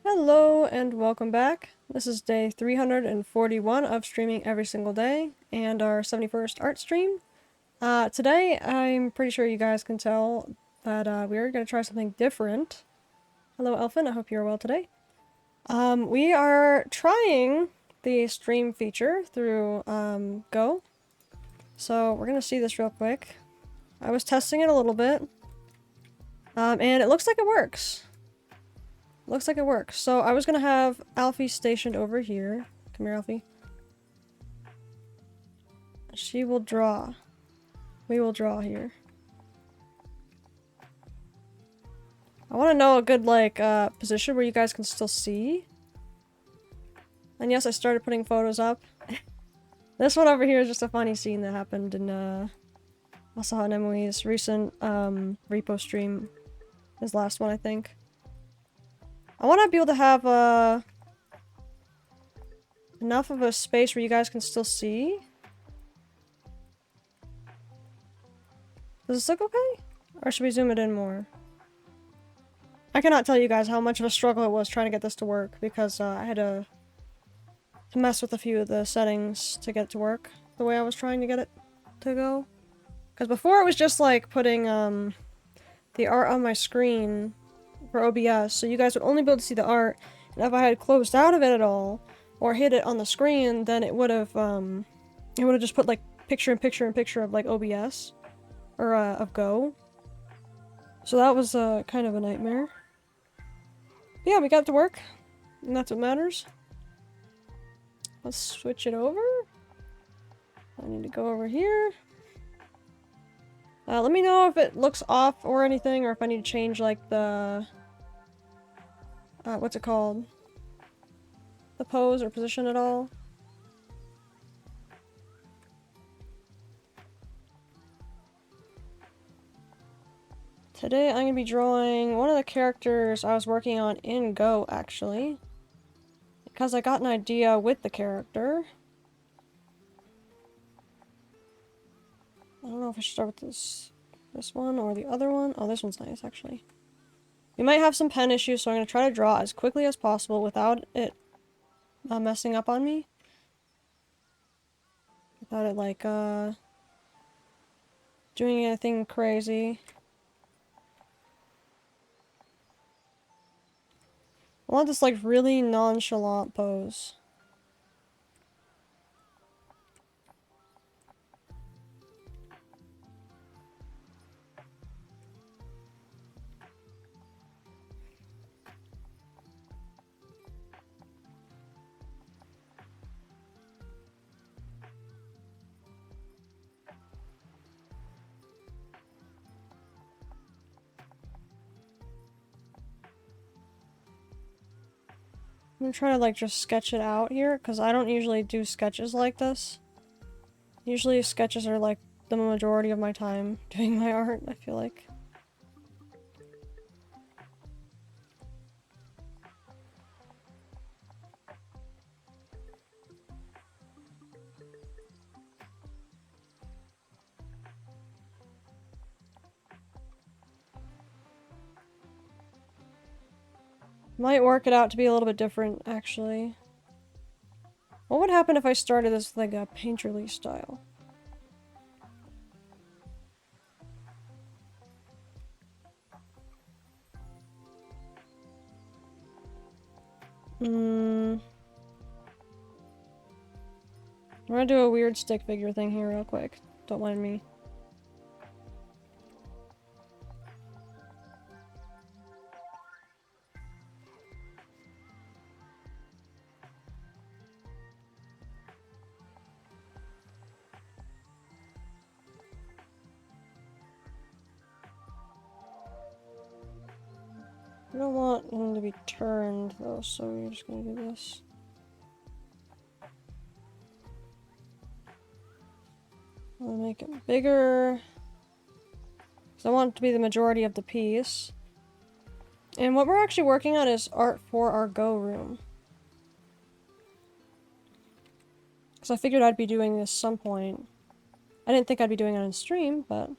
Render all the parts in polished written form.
Hello and welcome back. This is day 341 of streaming every single day and our 71st art stream. Today I'm pretty sure you guys can tell that we're going to try something different. Hello Elfin, I hope you're well today. We are trying the stream feature through Go. So we're going to see this real quick. I was testing it a little bit and it looks like it works. Looks like it works. So I was gonna have Alfie stationed over here. Come here, Alfie. She will draw. We will draw here. I want to know a good, like, position where you guys can still see. And yes, I started putting photos up. This one over here is just a funny scene that happened in, I saw in Emily's recent, repo stream. His last one, I think. I want to be able to have, enough of a space where you guys can still see. Does this look okay? Or should we zoom it in more? I cannot tell you guys how much of a struggle it was trying to get this to work, because I had to mess with a few of the settings to get it to work the way I was trying to get it to go. Because before it was just like putting the art on my screen for OBS, so you guys would only be able to see the art, and if I had closed out of it at all, or hid it on the screen, then it would have just put like picture in picture in picture of like OBS, or of Go. So that was kind of a nightmare. But yeah, we got it to work, and that's what matters. Let's switch it over. I need to go over here. Let me know if it looks off or anything, or if I need to change like the what's it called? The pose or position at all. Today I'm going to be drawing one of the characters I was working on in Go, actually. Because I got an idea with the character. I don't know if I should start with this one or the other one. Oh, this one's nice, actually. We might have some pen issues, so I'm going to try to draw as quickly as possible without it messing up on me. Without it, like, doing anything crazy. I want this, like, really nonchalant pose. I'm gonna try to like just sketch it out here, because I don't usually do sketches like this. Usually sketches are like the majority of my time doing my art, I feel like. Might work it out to be a little bit different, actually. What would happen if I started this like a painterly style? I'm gonna do a weird stick figure thing here real quick. Don't mind me. I don't want him to be turned though, so we're just gonna do this. I'll make it bigger. Because I want it to be the majority of the piece. And what we're actually working on is art for our Go room. Because I figured I'd be doing this some point. I didn't think I'd be doing it on stream, but...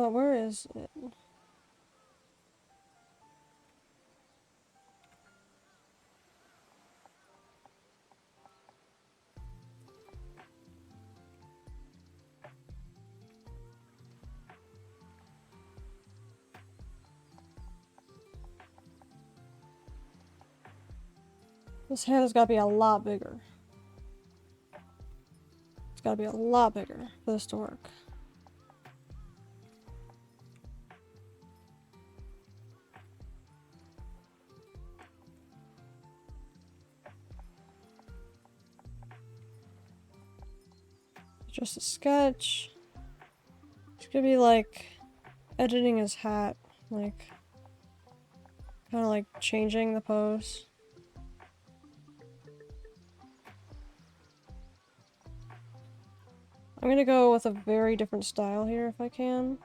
where is it? This head has got to be a lot bigger. It's got to be a lot bigger for this to work. Just a sketch. It's gonna be like editing his hat, like kind of like changing the pose. I'm gonna go with a very different style here if I can.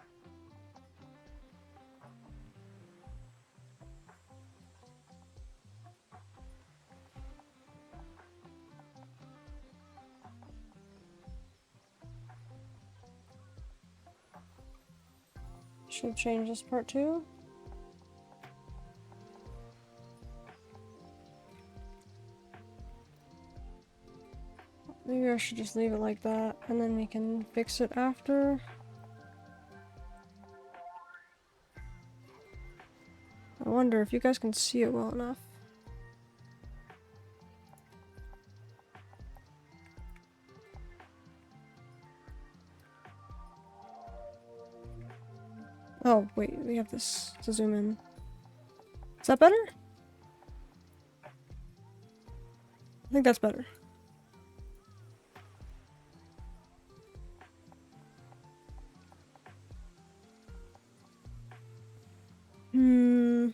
Should change this part too. Maybe I should just leave it like that, and then we can fix it after. I wonder if you guys can see it well enough. Oh, wait, we have this to zoom in. Is that better? I think that's better. The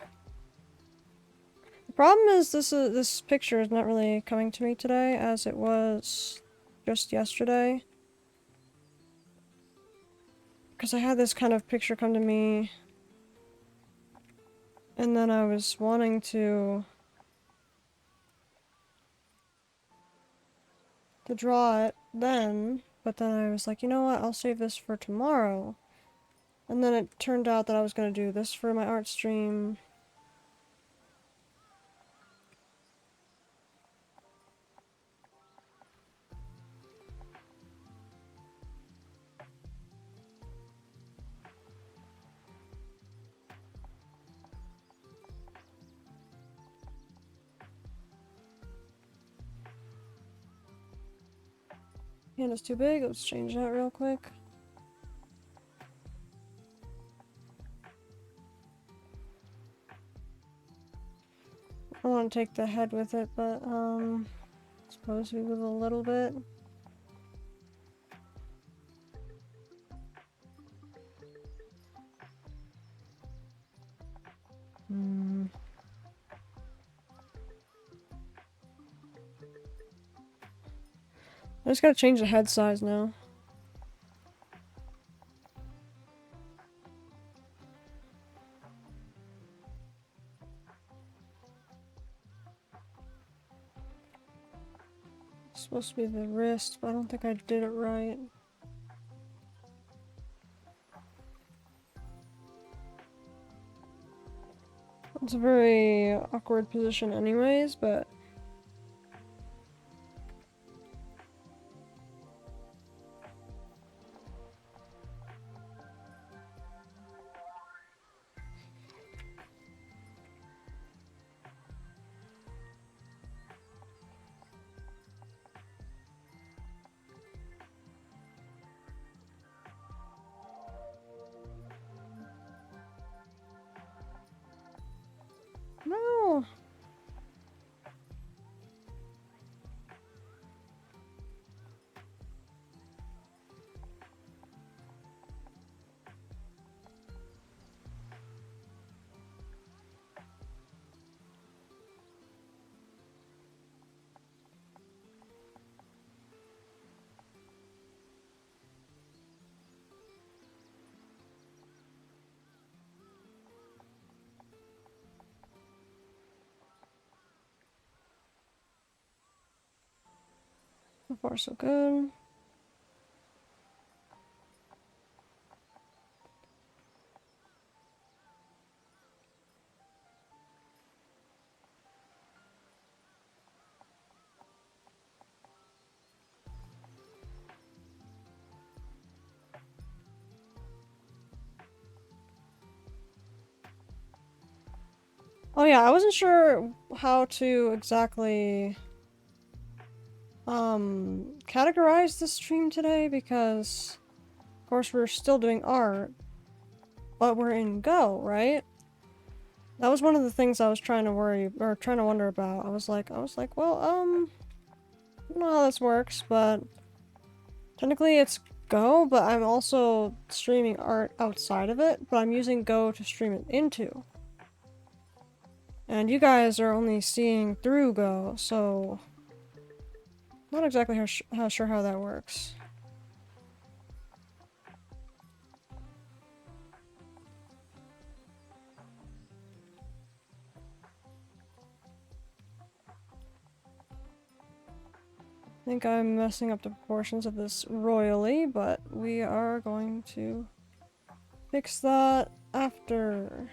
problem is this picture is not really coming to me today as it was just yesterday. Because I had this kind of picture come to me, and then I was wanting to draw it then, but then I was like, you know what, I'll save this for tomorrow. And then it turned out that I was going to do this for my art stream. Hand is too big, let's change that real quick. I want to take the head with it, but suppose we move a little bit. I just gotta change the head size now. It's supposed to be the wrist, but I don't think I did it right. It's a very awkward position anyways, but no. So far so good. Oh yeah, I wasn't sure how to exactly categorize the stream today because of course we're still doing art, but we're in Go, right? That was one of the things I was trying to worry or trying to wonder about. I was like, well, I don't know how this works, but technically it's Go, but I'm also streaming art outside of it, but I'm using Go to stream it into. And you guys are only seeing through Go, so not exactly how sure how that works. I think I'm messing up the proportions of this royally, but we are going to fix that after.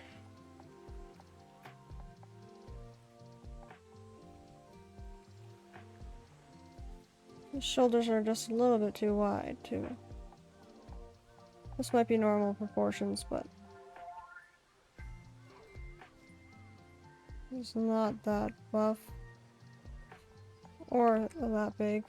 The shoulders are just a little bit too wide, too. This might be normal proportions, but it's not that buff or that big.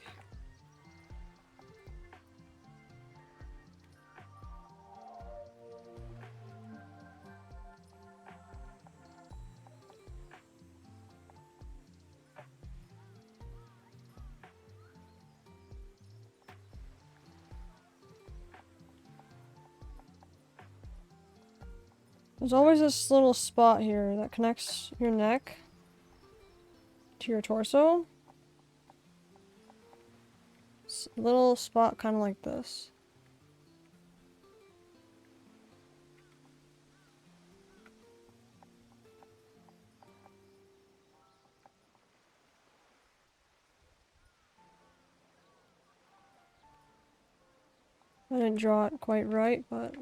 There's always this little spot here that connects your neck to your torso. It's a little spot kind of like this. I didn't draw it quite right, but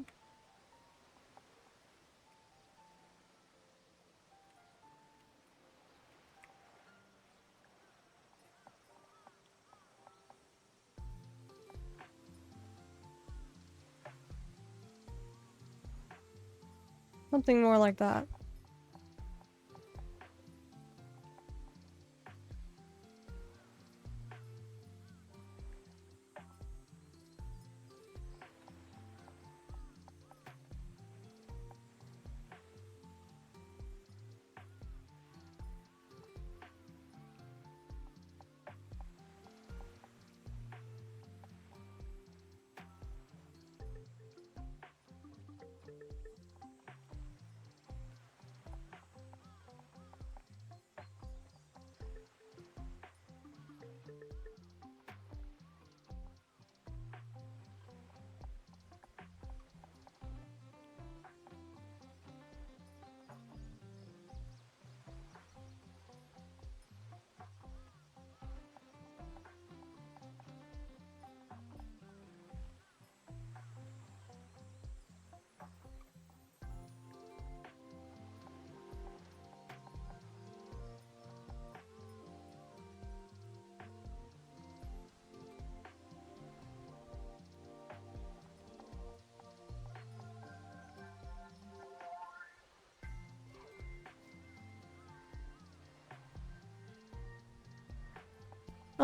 something more like that.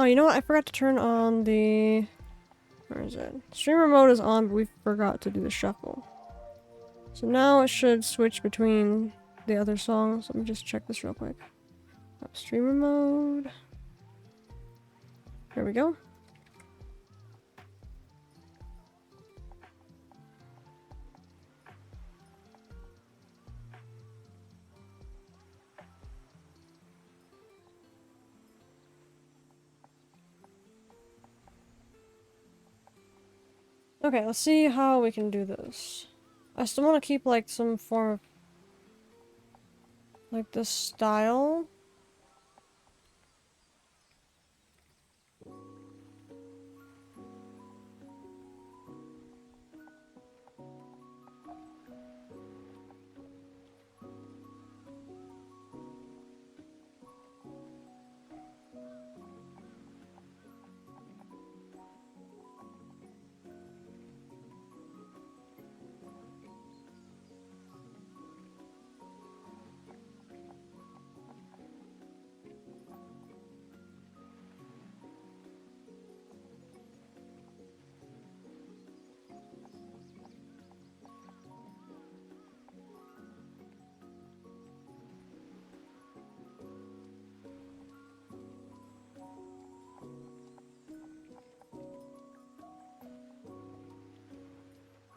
Oh, you know what? I forgot to turn on the... Where is it? Streamer mode is on, but we forgot to do the shuffle. So now it should switch between the other songs. Let me just check this real quick. Streamer mode. There we go. Okay, let's see how we can do this. I still want to keep like some form of like this style.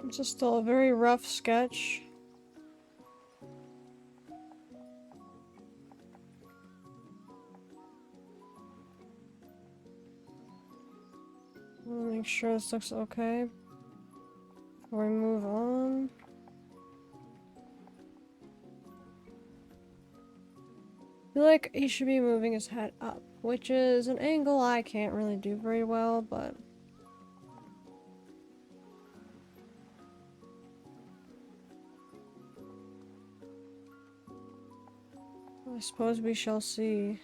It's just still a very rough sketch. I'll make sure this looks okay before we move on. I feel like he should be moving his head up, which is an angle I can't really do very well, but... I suppose we shall see.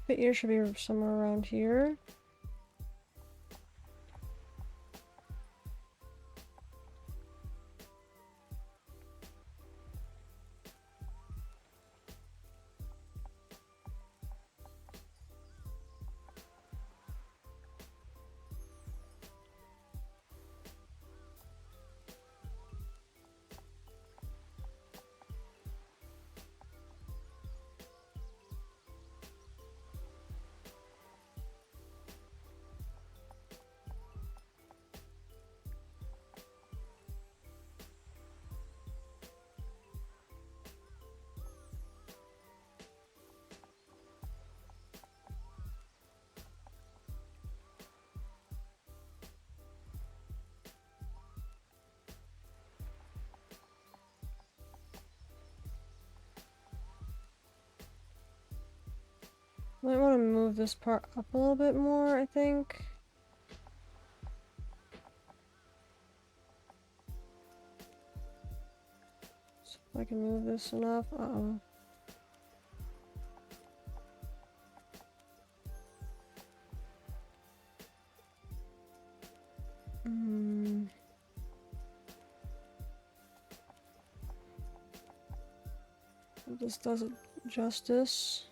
The ear should be somewhere around here. Might want to move this part up a little bit more, I think. So if I can move this enough. Uh-oh. This does it justice.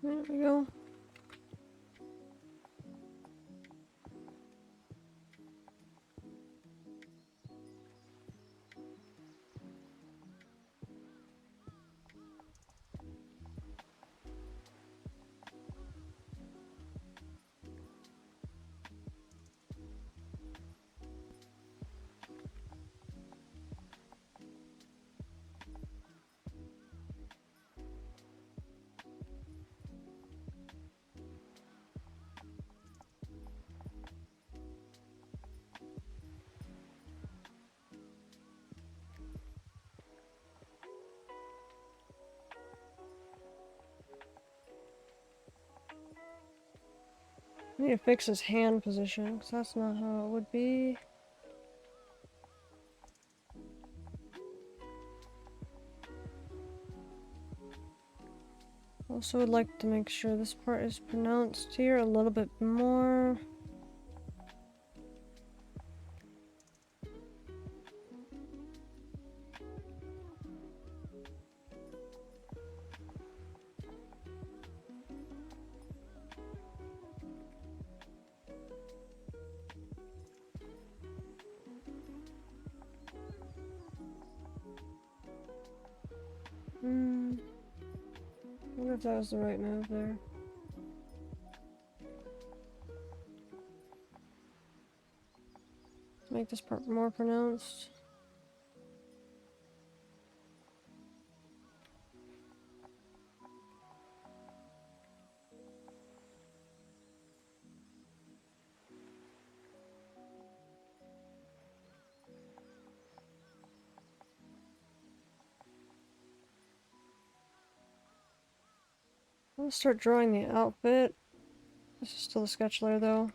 There we go. I need to fix his hand position, because that's not how it would be. Also would like to make sure this part is pronounced here a little bit more. I wonder if that was the right move there. Make this part more pronounced. I'm gonna start drawing the outfit. This is still a sketch layer though.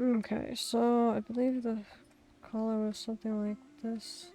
Okay, so I believe the collar was something like this.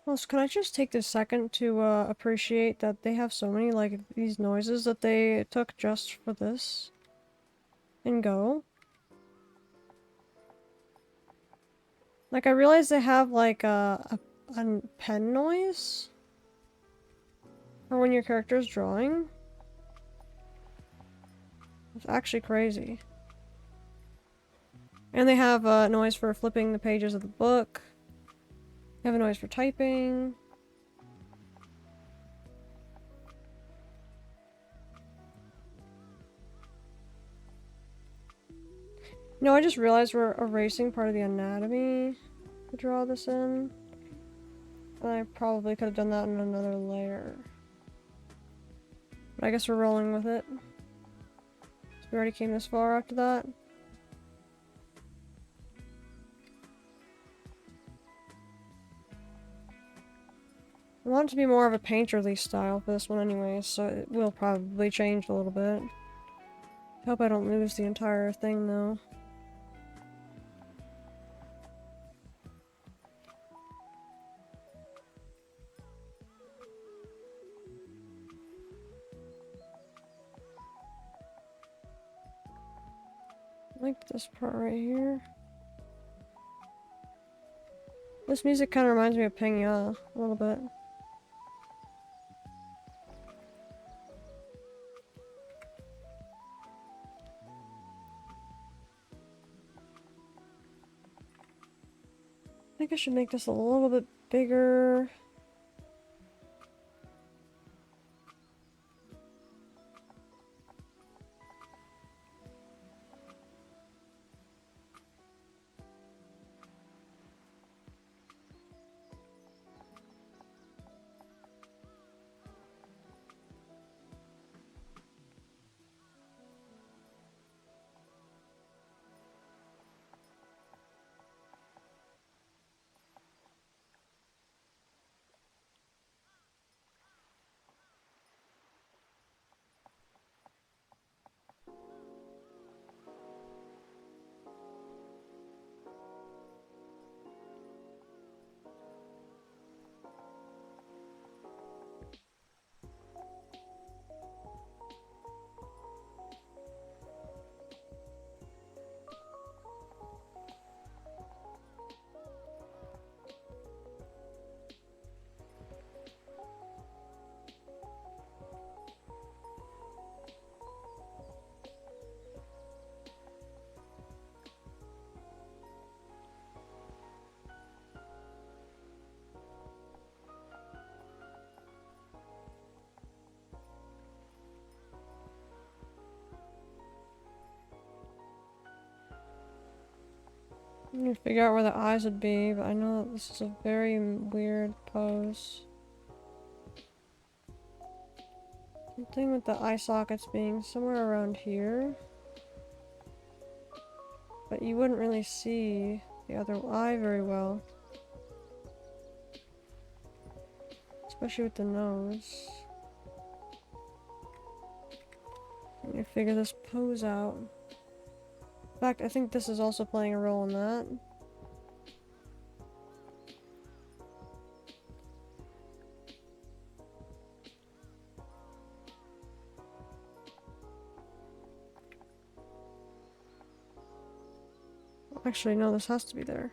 Also, can I just take this second to appreciate that they have so many, like, these noises that they took just for this? And go? Like, I realize they have, like, a pen noise? For when your character is drawing? It's actually crazy. And they have a noise for flipping the pages of the book. They have a noise for typing. No, I just realized we're erasing part of the anatomy to draw this in. And I probably could have done that in another layer. But I guess we're rolling with it. So we already came this far after that. I want it to be more of a painterly style for this one anyway, so it will probably change a little bit. Hope I don't lose the entire thing though. Like this part right here. This music kind of reminds me of Pengya a little bit. I think I should make this a little bit bigger. I'm gonna figure out where the eyes would be, but I know that this is a very weird pose. Something with the eye sockets being somewhere around here. But you wouldn't really see the other eye very well. Especially with the nose. I'm gonna figure this pose out. In fact, I think this is also playing a role in that. Actually, no, this has to be there.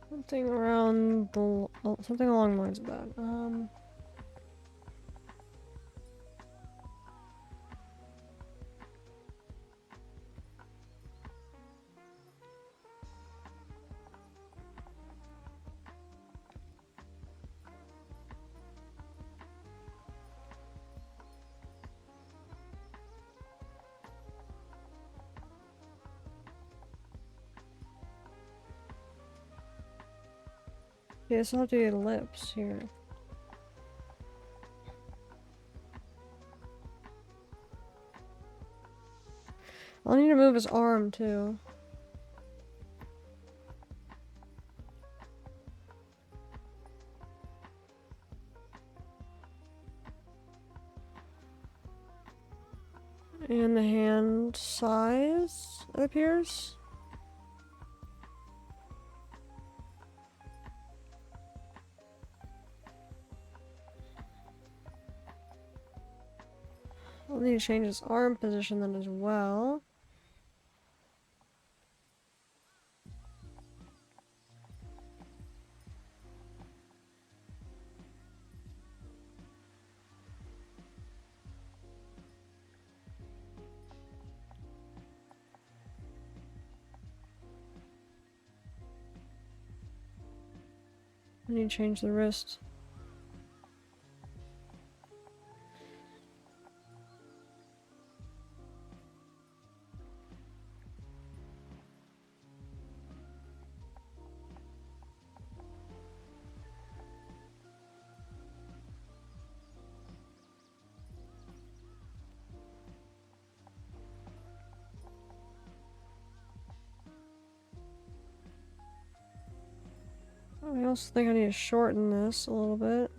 Something around the... Oh, something along the lines of that. Yeah, this will have to be lips here. I need to move his arm too. And the hand size, it appears. I'll need to change his arm position then as well. I need to change the wrist. I also think I need to shorten this a little bit.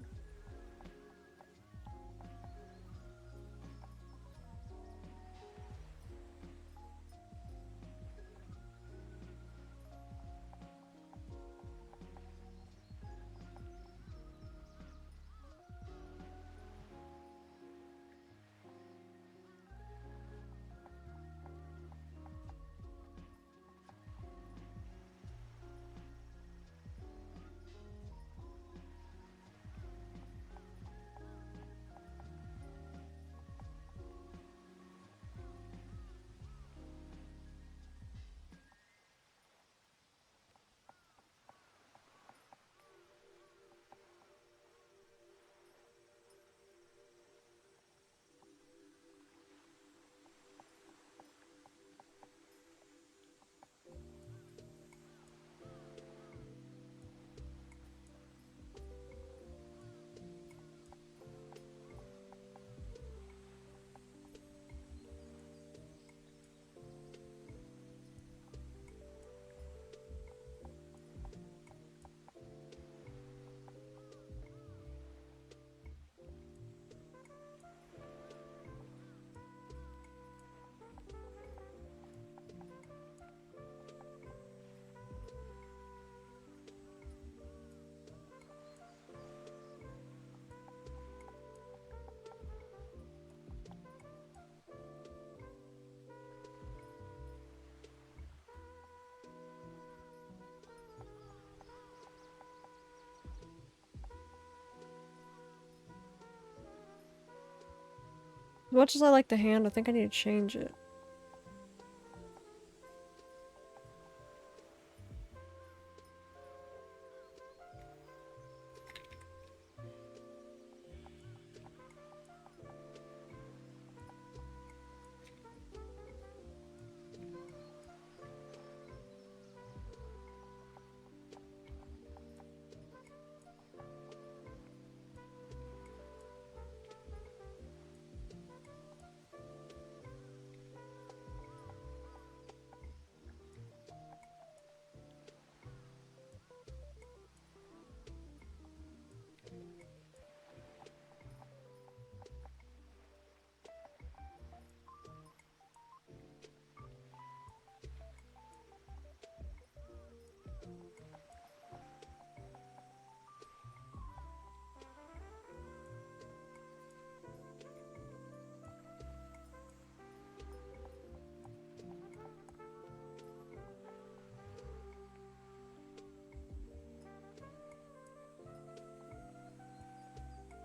As much as I like the hand, I think I need to change it.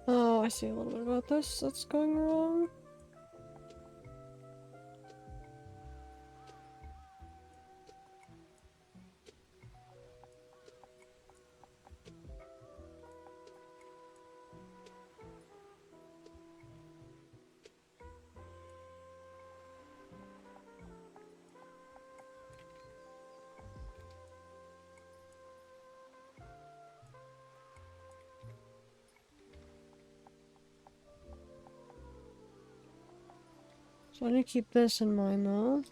Oh, I see a little bit about this that's going wrong. So I need to keep this in mind though.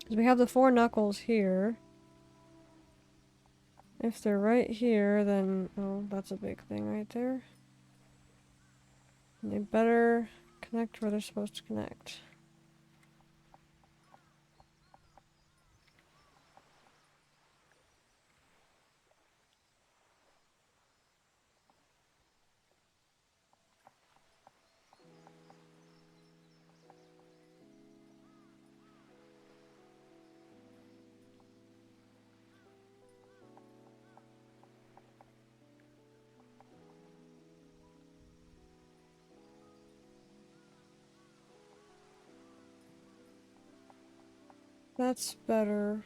Because we have the 4 knuckles here. If they're right here, then... Oh, that's a big thing right there. And they better connect where they're supposed to connect. That's better.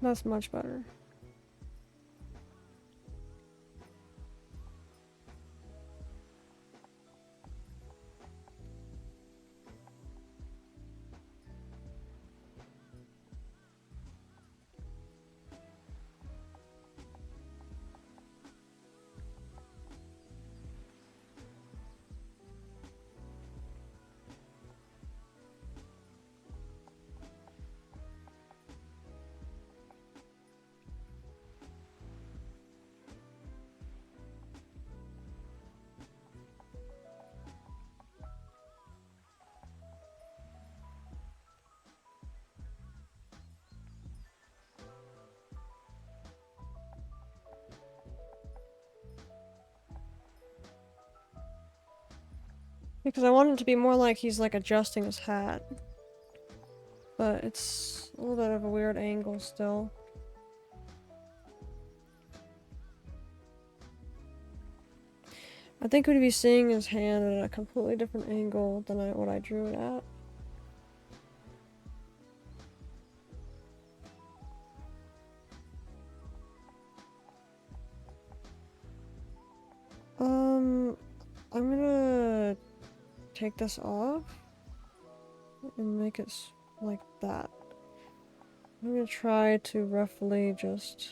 That's much better. Because I want it to be more like he's like adjusting his hat. But it's a little bit of a weird angle still. I think we'd be seeing his hand at a completely different angle than what I drew it at. I'm gonna take this off and make it like that. I'm gonna try to roughly just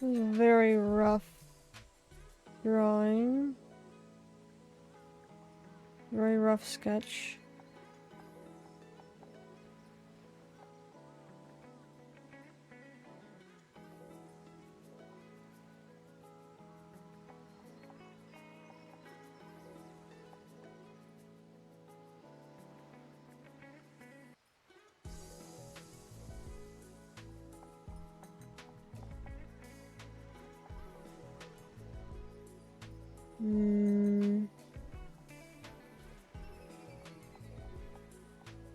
this is a very rough drawing. Very rough sketch.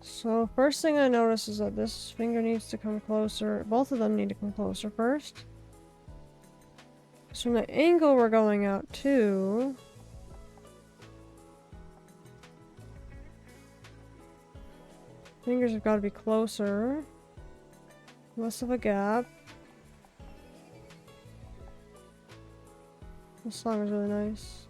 So first thing I notice is that this finger needs to come closer. Both of them need to come closer first. So from the angle we're going out to, fingers have got to be closer. Less of a gap. This song is really nice.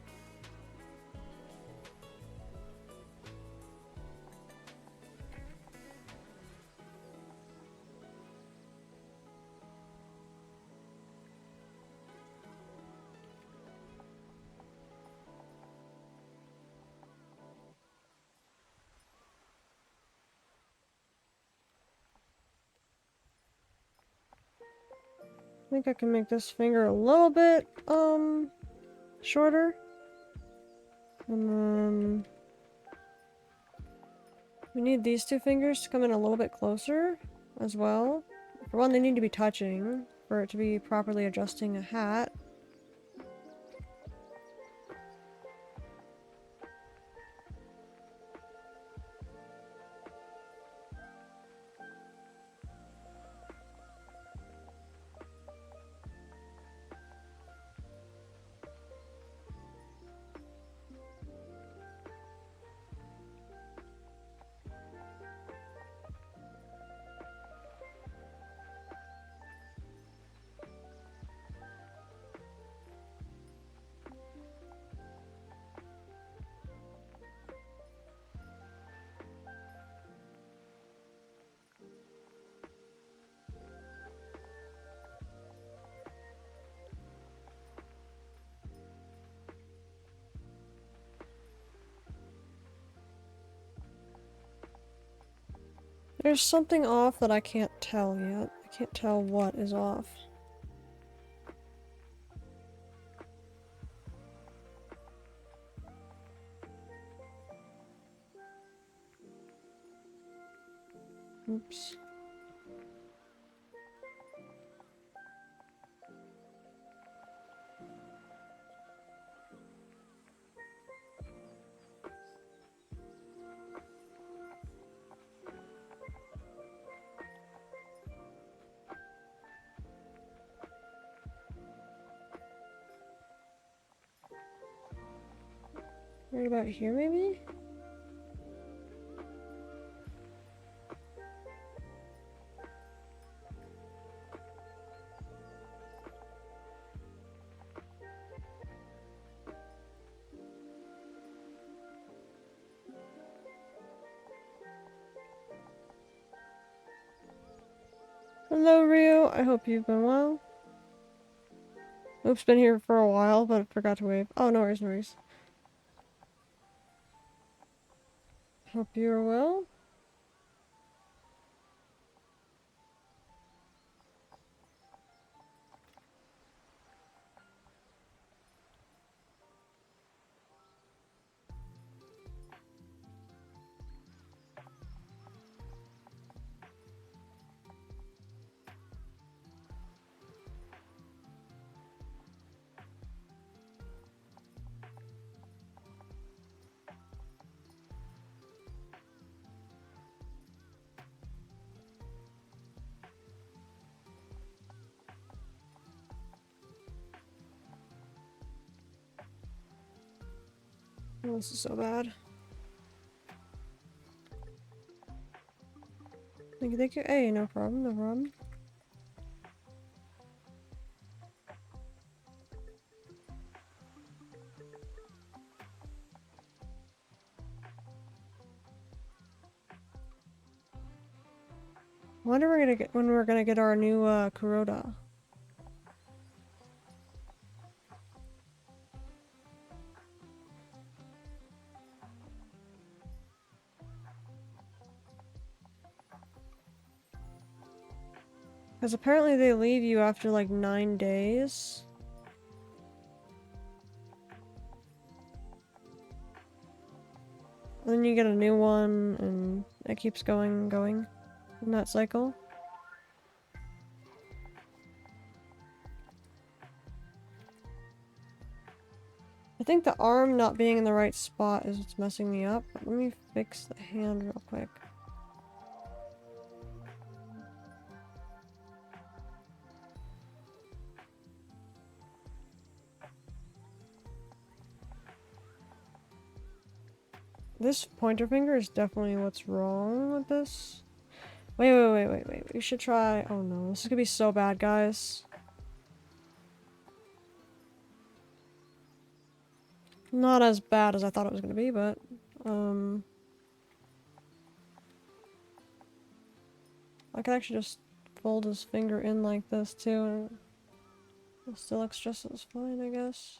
I think I can make this finger a little bit, shorter. And then we need these two fingers to come in a little bit closer as well. For one, they need to be touching for it to be properly adjusting a hat. There's something off that I can't tell yet. I can't tell what is off. Oops. Right about here, maybe? Hello, Rio. I hope you've been well. Oops, been here for a while, but forgot to wave. Oh, no worries, no worries. Hope you're well. Oh, this is so bad. Thank you, thank you. Hey, no problem, no problem. I wonder when we're gonna get our new Kuroda. Because apparently they leave you after like 9 days. And then you get a new one, and it keeps going and going in that cycle. I think the arm not being in the right spot is what's messing me up. But let me fix the hand real quick. This pointer finger is definitely what's wrong with this. Wait. We should try... Oh no, this is gonna be so bad, guys. Not as bad as I thought it was gonna be, but, I could actually just fold his finger in like this too, and it still looks just as fine, I guess.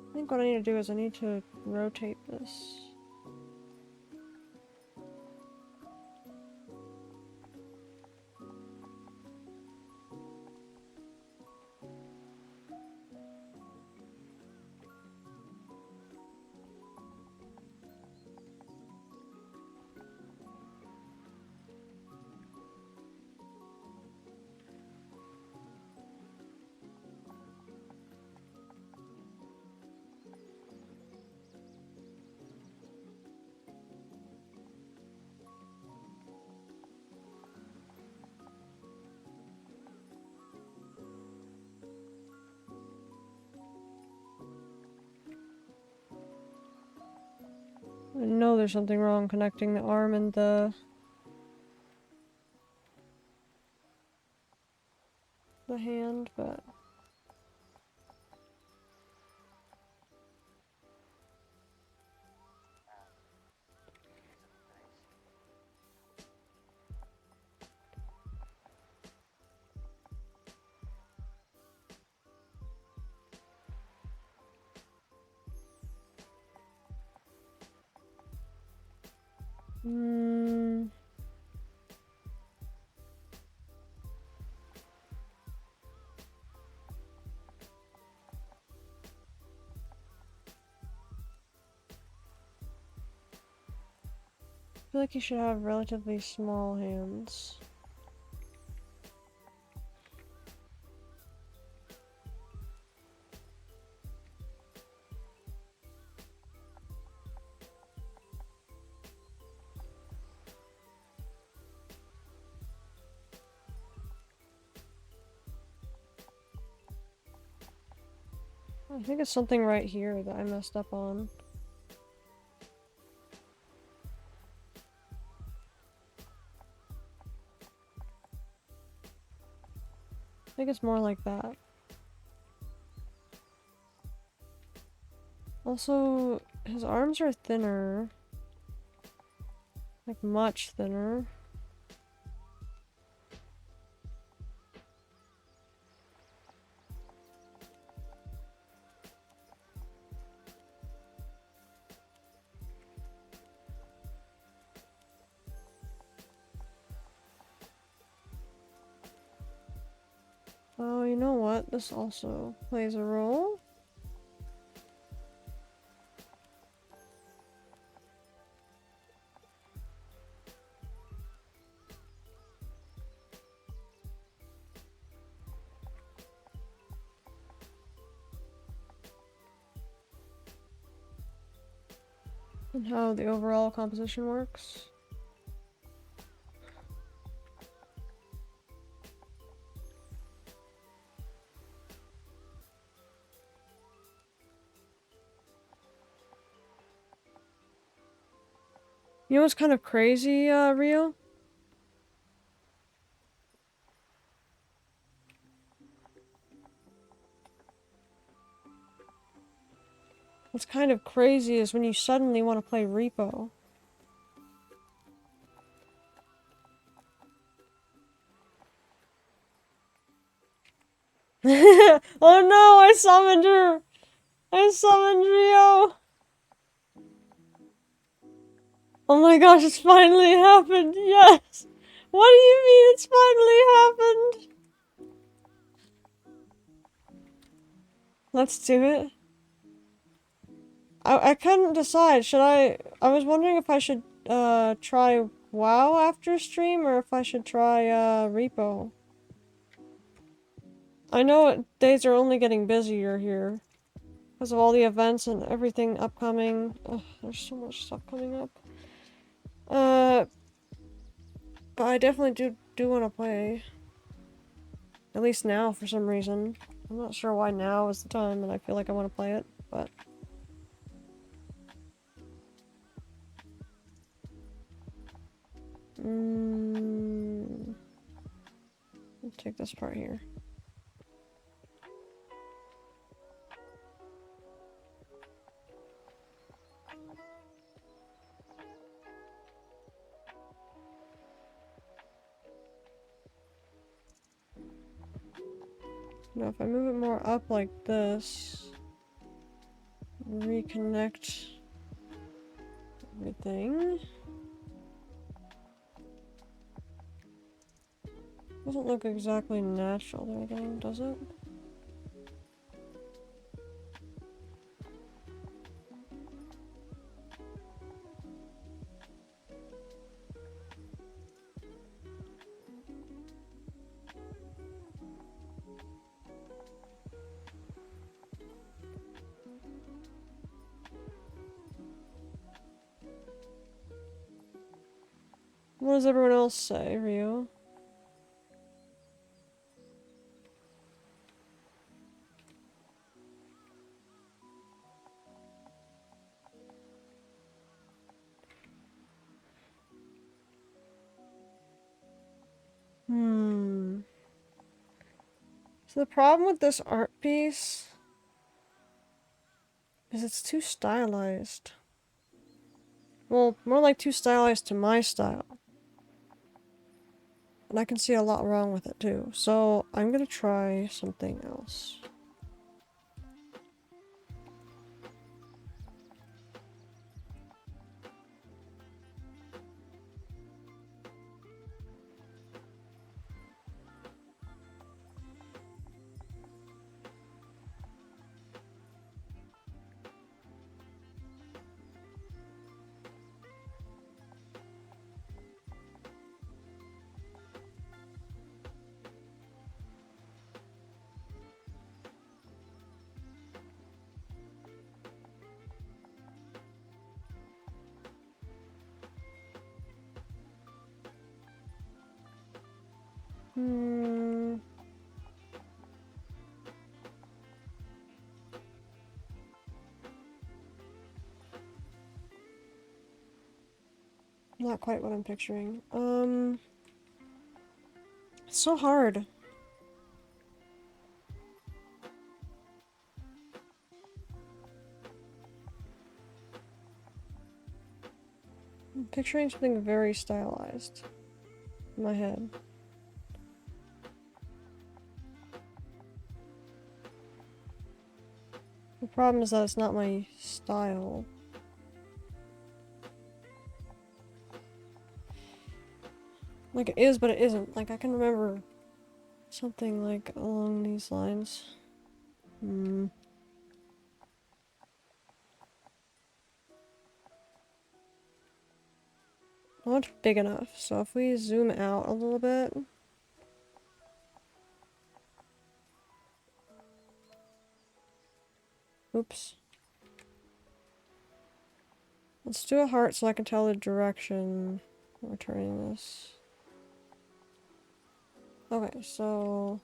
I think what I need to do is I need to rotate this. I know there's something wrong connecting the arm and the hand, but I feel like you should have relatively small hands. I think it's something right here that I messed up on. I think it's more like that. Also, his arms are thinner. Like, much thinner. Oh, you know what? This also plays a role. And how the overall composition works. You know what's kind of crazy, Rio? What's kind of crazy is when you suddenly want to play Repo. Oh no, I summoned her! I summoned Rio! Oh my gosh, it's finally happened! Yes! What do you mean it's finally happened? Let's do it. I couldn't decide. I was wondering if I should try WoW after stream or if I should try Repo. I know days are only getting busier here because of all the events and everything upcoming. Ugh, there's so much stuff coming up. But I definitely do want to play. At least now for some reason. I'm not sure why now is the time that I feel like I want to play it, but I'll take this part here. Now if I move it more up like this, reconnect everything. Doesn't look exactly natural there though, does it? What does everyone else say, Rio? So the problem with this art piece is it's too stylized. Well, more like too stylized to my style. And I can see a lot wrong with it too. So I'm gonna try something else. Not quite what I'm picturing. It's so hard. I'm picturing something very stylized in my head. The problem is that it's not my style. Like, it is, but it isn't. Like, I can remember something, like, along these lines. Not big enough, so if we zoom out a little bit... Oops. Let's do a heart so I can tell the direction we're turning this. Okay, so...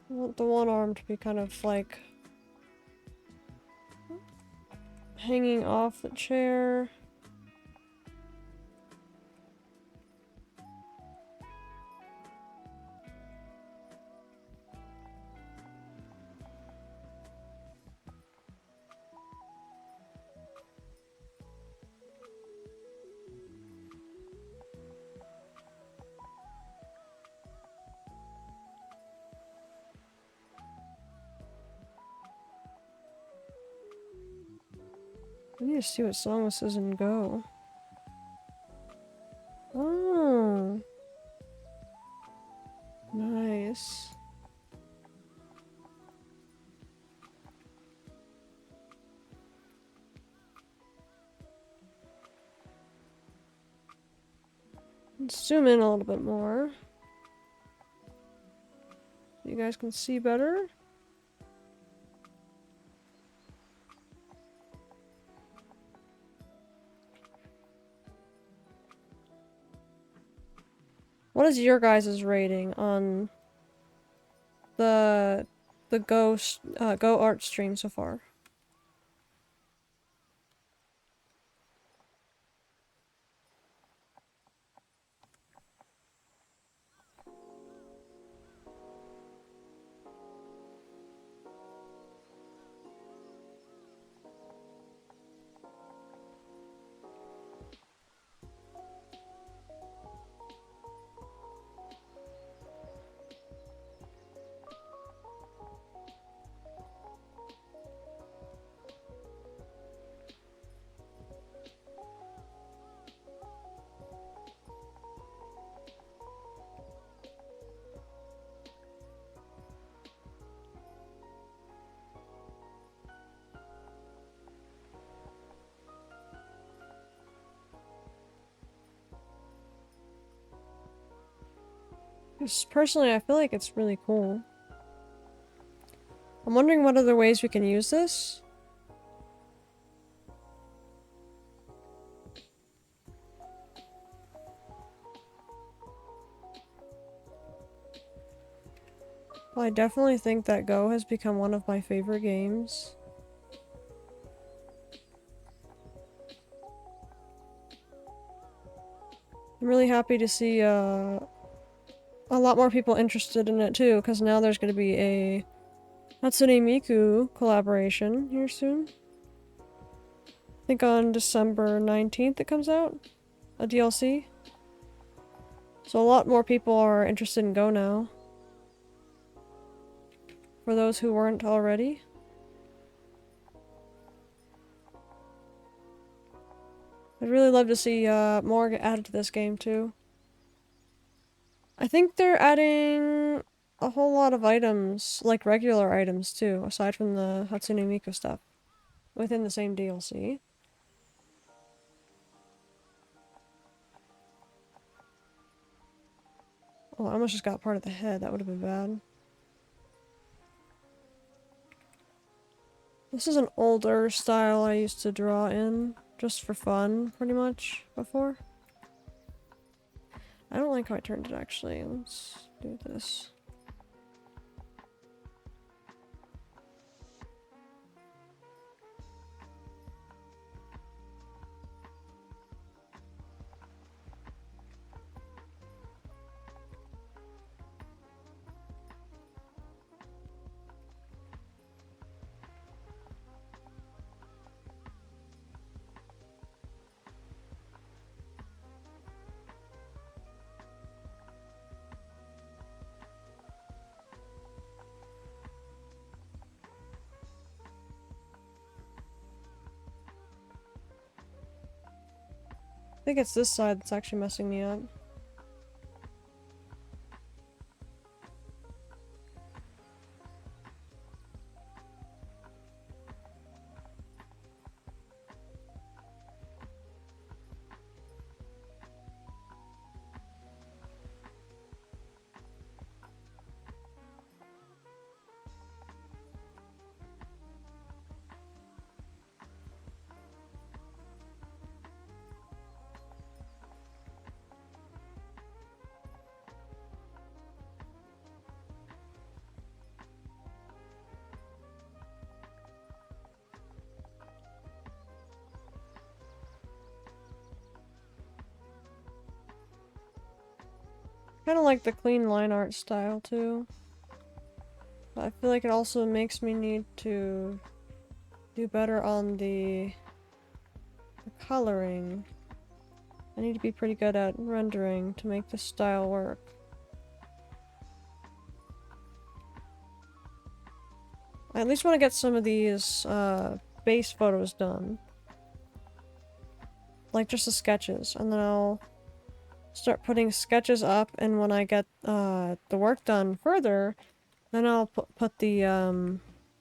I want the one arm to be kind of like hanging off the chair. I need to see what song this is in Go. Oh. Nice. Let's zoom in a little bit more. So you guys can see better. What is your guys' rating on the Go art stream so far? Because personally, I feel like it's really cool. I'm wondering what other ways we can use this. Well, I definitely think that Go has become one of my favorite games. I'm really happy to see a lot more people interested in it too, because now there's going to be a Hatsune Miku collaboration here soon. I think on December 19th it comes out. A DLC. So a lot more people are interested in Go now. For those who weren't already. I'd really love to see more get added to this game too. I think they're adding a whole lot of items, like regular items too, aside from the Hatsune Miku stuff, within the same DLC. Oh, I almost just got part of the head. That would have been bad. This is an older style I used to draw in, just for fun, pretty much, before. I don't like how I turned it, actually. Let's do this. I think it's this side that's actually messing me up. Kind of like the clean line art style too. But I feel like it also makes me need to do better on the coloring. I need to be pretty good at rendering to make this style work. I at least want to get some of these base photos done. like just the sketches, and then I'll start putting sketches up, and when I get the work done further, then I'll put the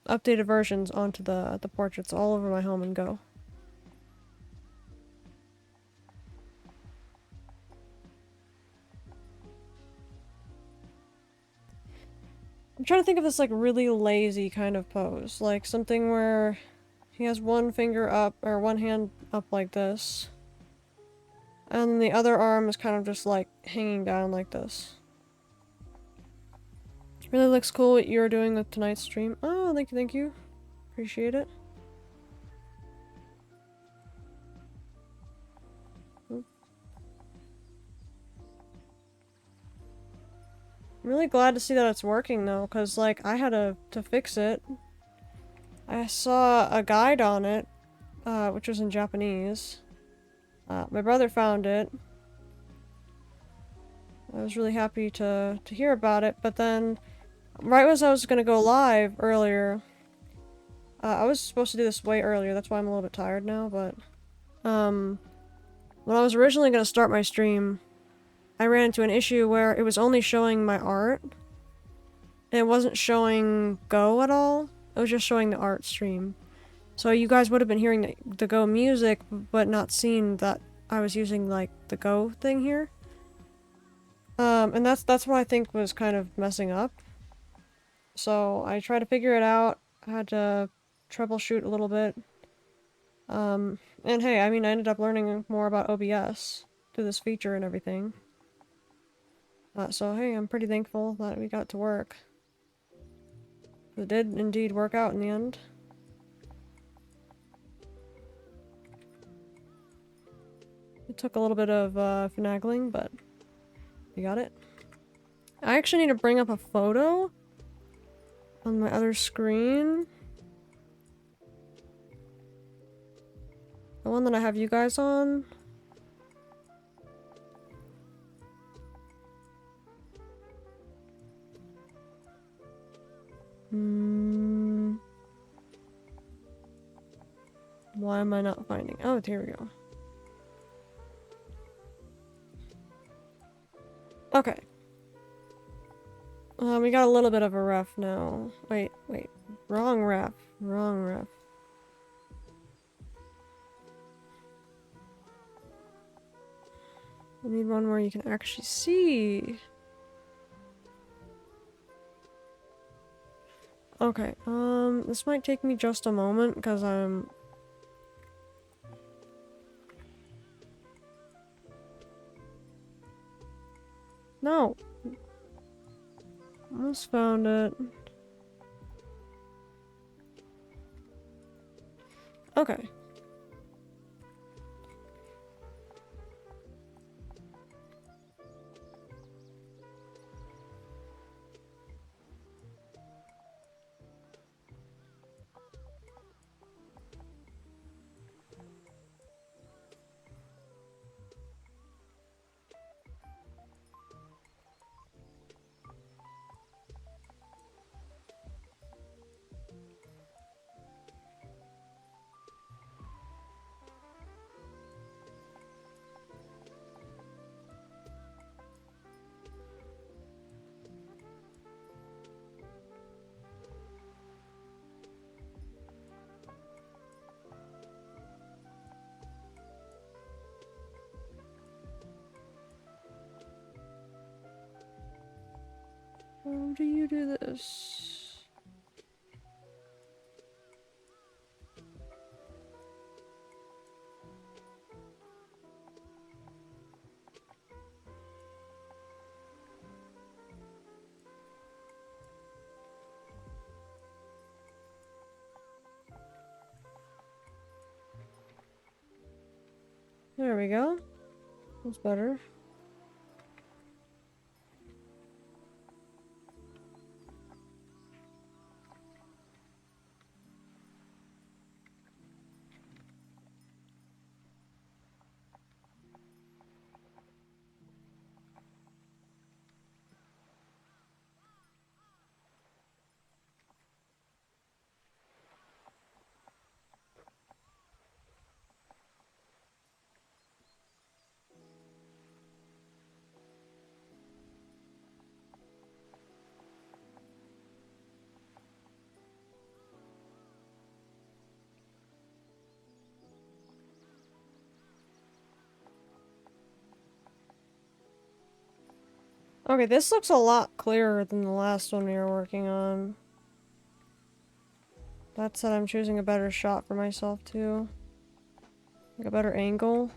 updated versions onto the portraits all over my home and go. I'm trying to think of this like really lazy kind of pose, like something where he has one finger up, or one hand up like this, and the other arm is kind of just like hanging down like this. Really looks cool what you're doing with tonight's stream. Oh, thank you, thank you. Appreciate it. I'm really glad to see that it's working though, because like I had to fix it. I saw a guide on it, which was in Japanese. My brother found it. I was really happy to hear about it, but then right as I was gonna go live earlier, I was supposed to do this way earlier, that's why I'm a little bit tired now, but when I was originally gonna start my stream, I ran into an issue where it was only showing my art, and it wasn't showing Go at all. It was just showing the art stream. So you guys would have been hearing the Go music, but not seeing that I was using, like, the Go thing here. And that's what I think was kind of messing up. So I tried to figure it out. I had to troubleshoot a little bit. And hey, I mean, I ended up learning more about OBS through this feature and everything. So hey, I'm pretty thankful that we got to work. It did indeed work out in the end. It took a little bit of finagling, but we got it. I actually need to bring up a photo on my other screen. The one that I have you guys on. Why am I not finding? Oh, here we go. Okay. We got a little bit of a ref now. Wait. Wrong ref. Wrong ref. I need one where you can actually see. Okay, this might take me just a moment, because I'm... No! Almost found it. Okay. How do you do this? There we go. That's better. Okay, this looks a lot clearer than the last one we were working on. That said, I'm choosing a better shot for myself too. Like a better angle.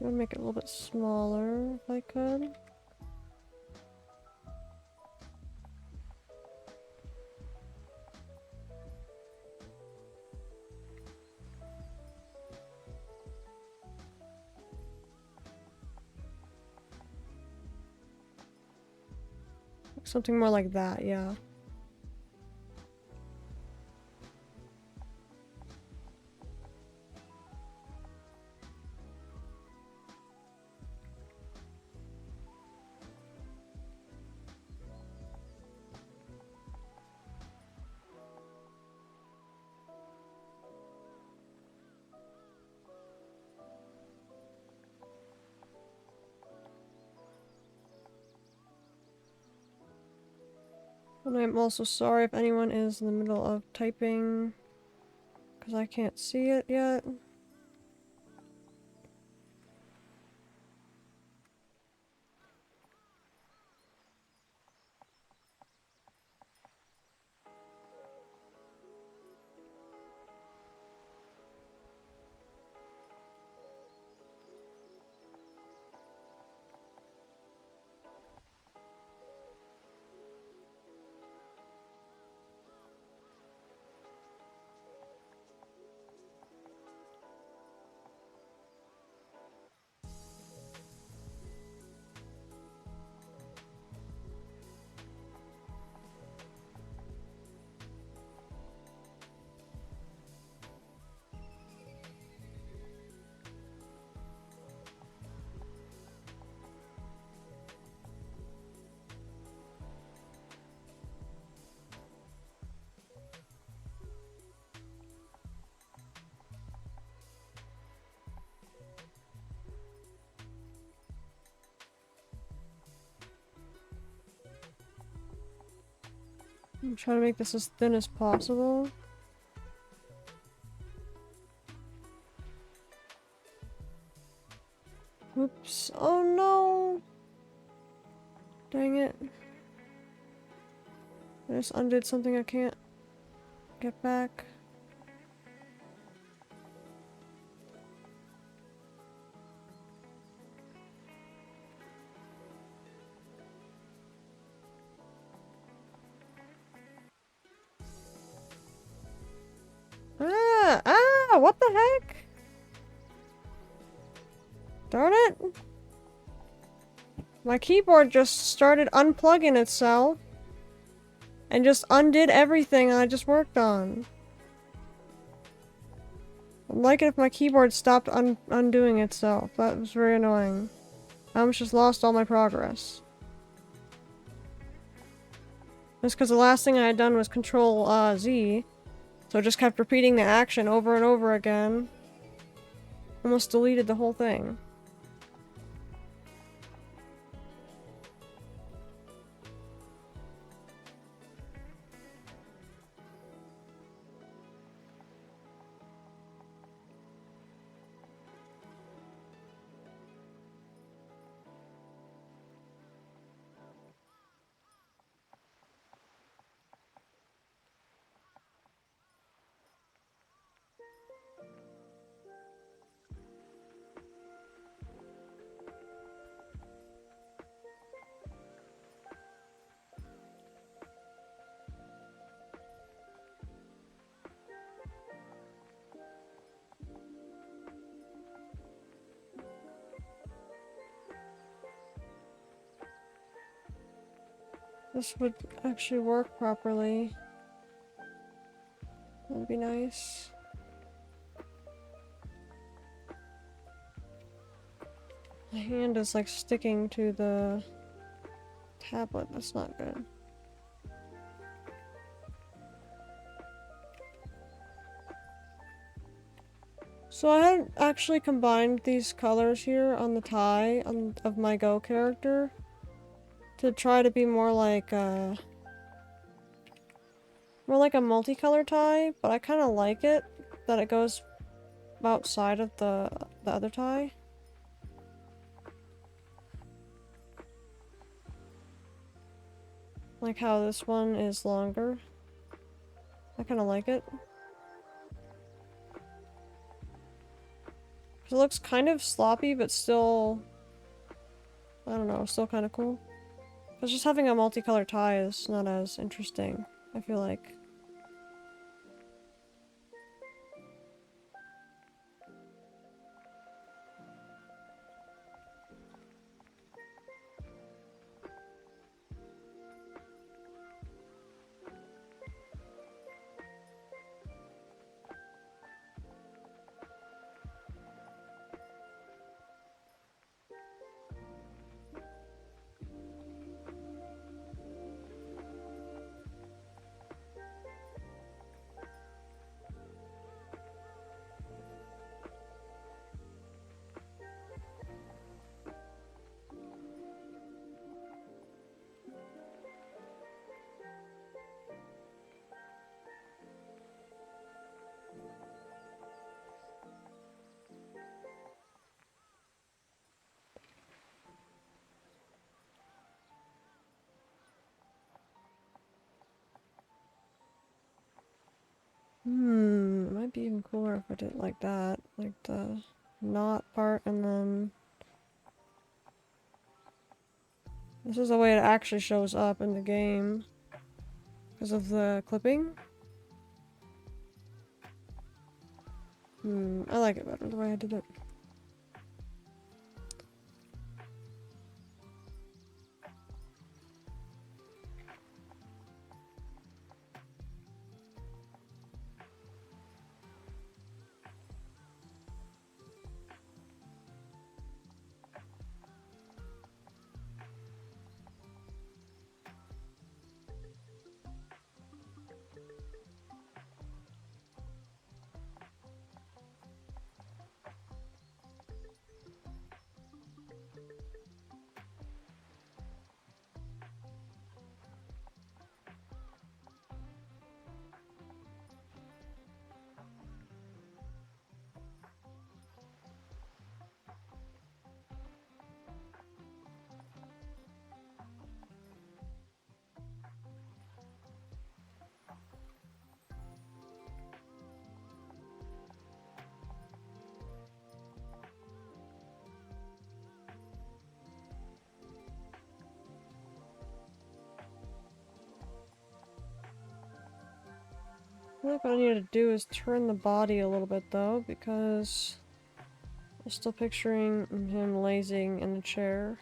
I would make it a little bit smaller if I could. Something more like that, yeah. And I'm also sorry if anyone is in the middle of typing, because I can't see it yet. I'm trying to make this as thin as possible. Oops. Oh no! Dang it. I just undid something I can't get back. What the heck? Darn it. My keyboard just started unplugging itself and just undid everything I just worked on. I'd like it if my keyboard stopped undoing itself. That was very annoying. I almost just lost all my progress. That's because the last thing I had done was Control Z. So it just kept repeating the action over and over again. Almost deleted the whole thing. this would actually work properly. That'd be nice. My hand is like sticking to the tablet. That's not good. So I had actually combined these colors here on the tie of my Go character to try to be more like a multicolor tie, but I kind of like it that it goes outside of the other tie. Like how this one is longer. I kind of like it. It looks kind of sloppy, but still, I don't know, still kind of cool. Because just having a multicolored tie is not as interesting, I feel like. It might be even cooler if I did it like that. Like the knot part and then... This is the way it actually shows up in the game. Because of the clipping. I like it better the way I did it. I think what I need to do is turn the body a little bit though, because I'm still picturing him lazing in a chair.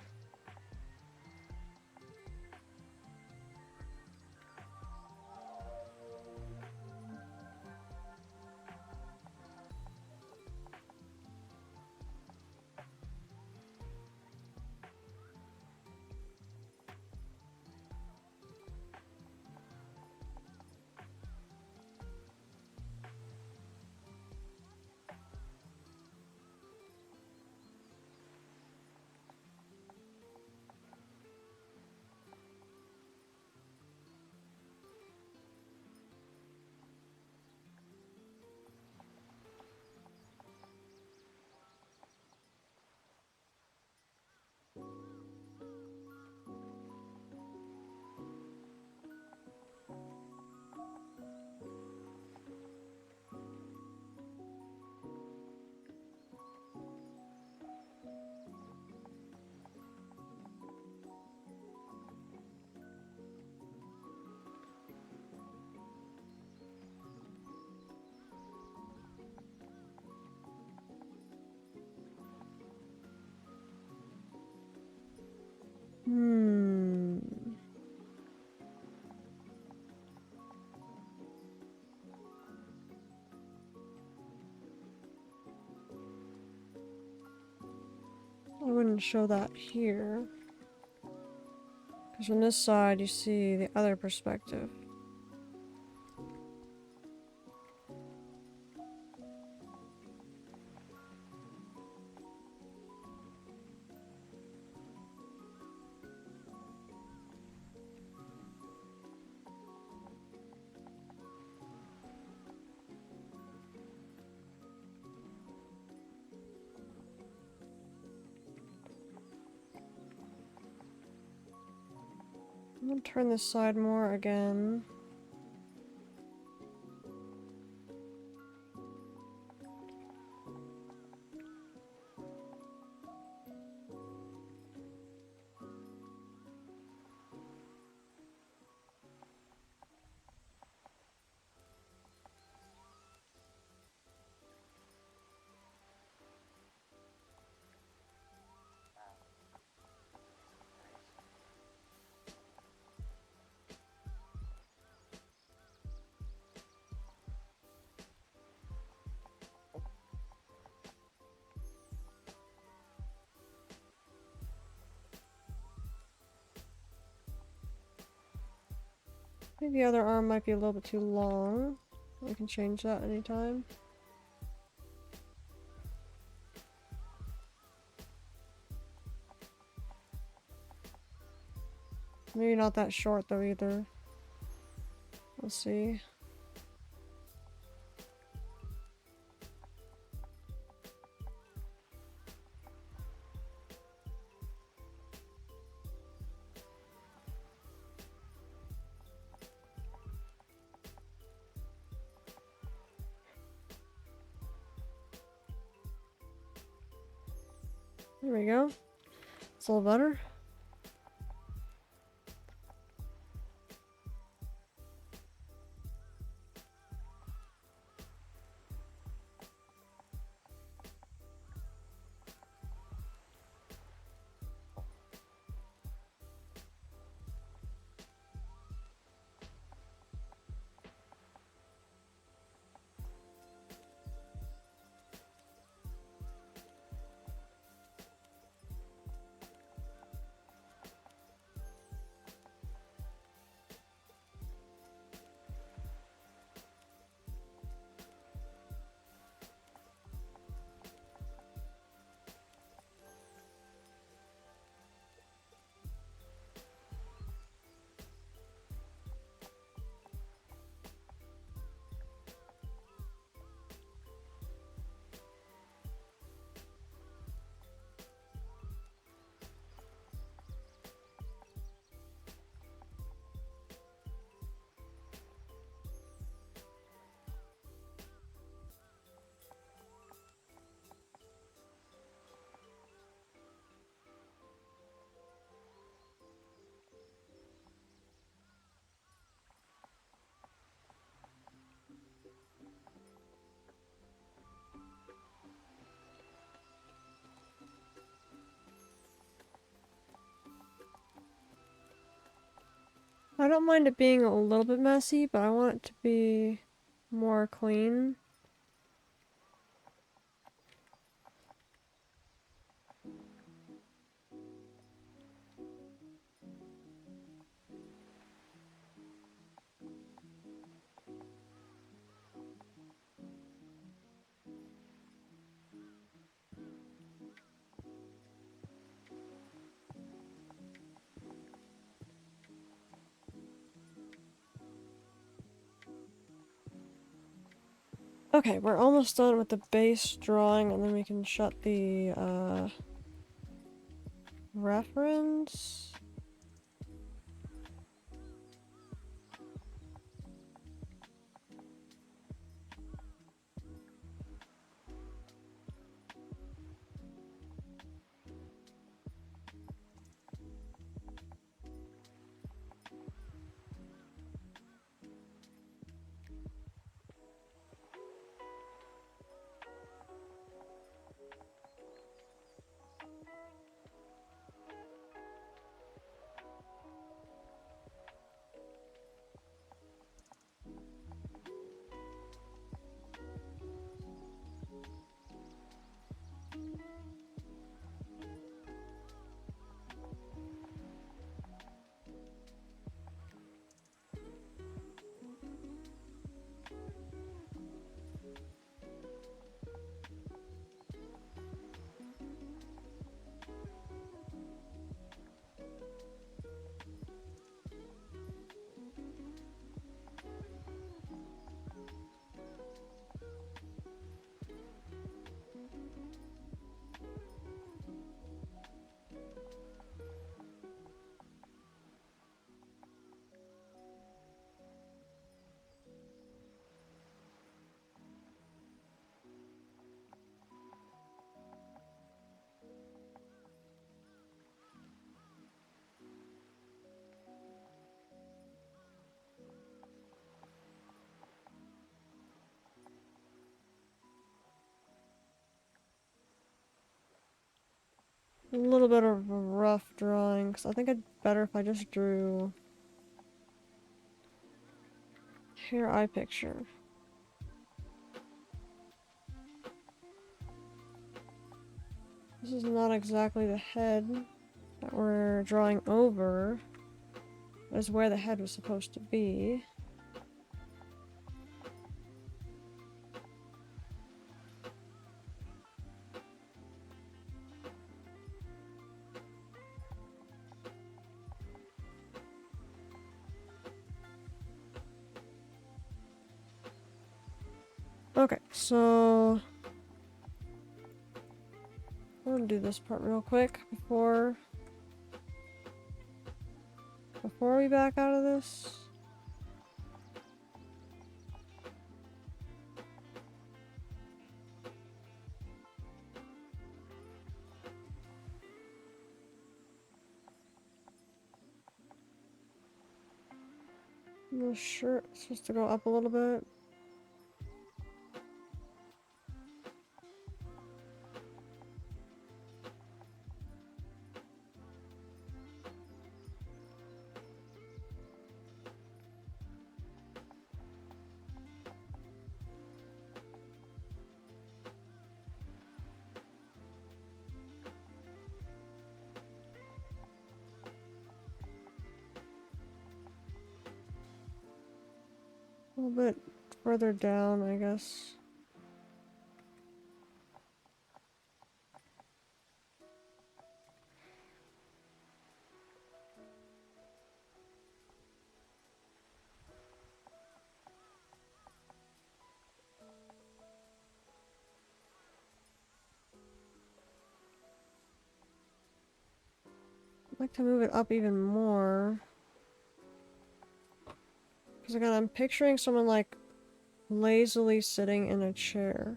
and show that here. Because from this side, you see the other perspective. I'm gonna turn this side more again. I think the other arm might be a little bit too long. We can change that anytime. Maybe not that short though either. We'll see. There we go. It's a little better. I don't mind it being a little bit messy, but I want it to be more clean. Okay, we're almost done with the base drawing, and then we can shut the reference. a little bit of a rough drawing, because I think it'd better if I just drew hair eye picture. This is not exactly the head that we're drawing over. Is where the head was supposed to be. Okay, so I'm gonna do this part real quick before we back out of this. The shirt's supposed to go up a little bit. A little bit further down, I guess. I'd like to move it up even more. Because again, I'm picturing someone like lazily sitting in a chair.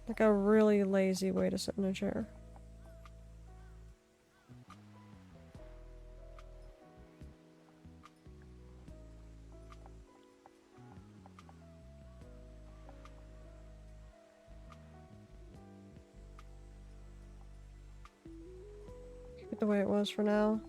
Like a really lazy way to sit in a chair. Keep it the way it was for now.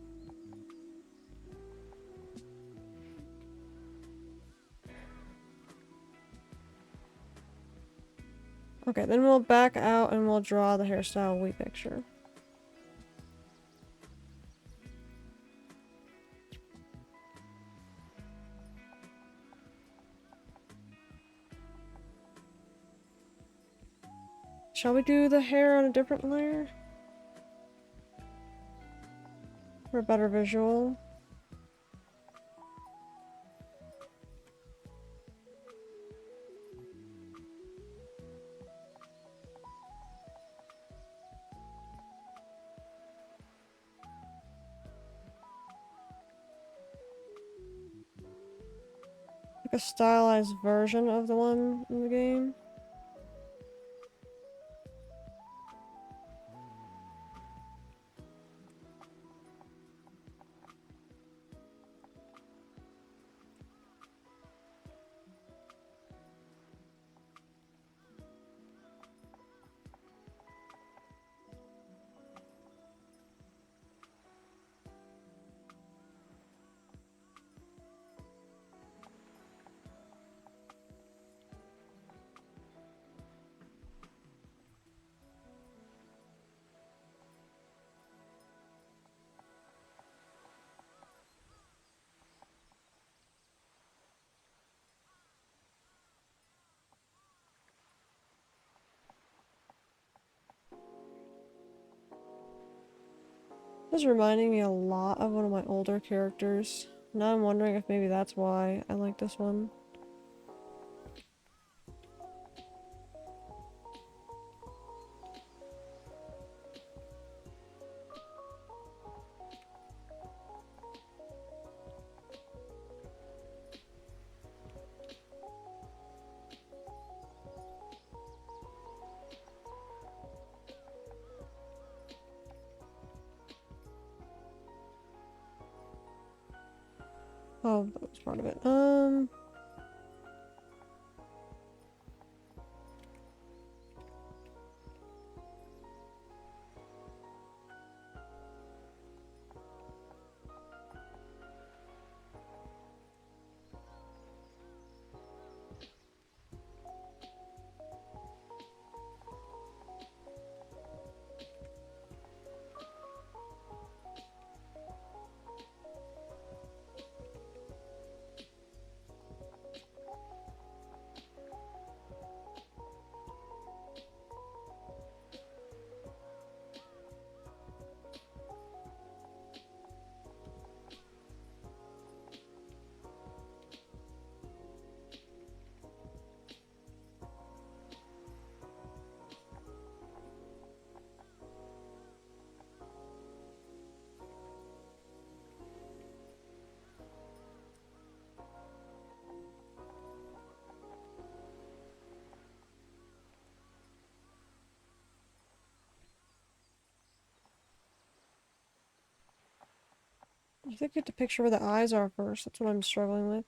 Okay, then we'll back out and we'll draw the hairstyle we picture. Shall we do the hair on a different layer? For a better visual. Like a stylized version of the one in the game. This is reminding me a lot of one of my older characters. Now I'm wondering if maybe that's why I like this one. Oh, that was part of it. I think get the picture where the eyes are first. That's what I'm struggling with.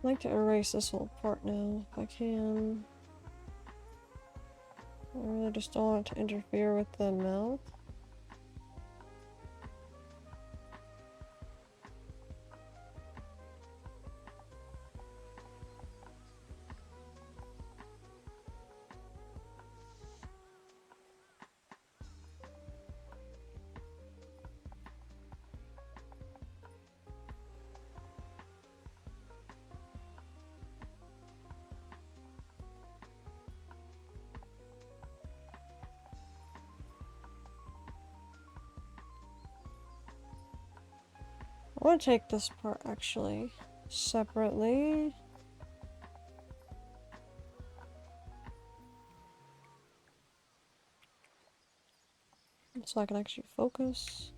I'd like to erase this whole part now, if I can. I really just don't want it to interfere with the mouth. I want to take this part actually separately. So I can actually focus.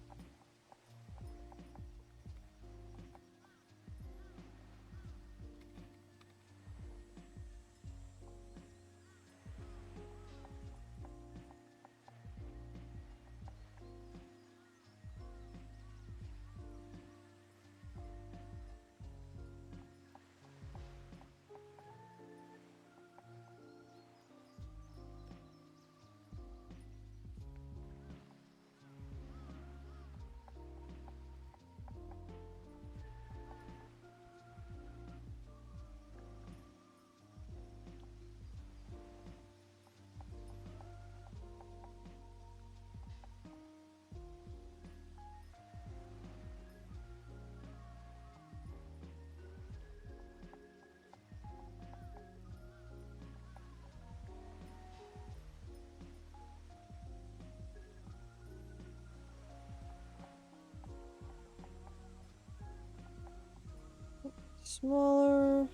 Smaller.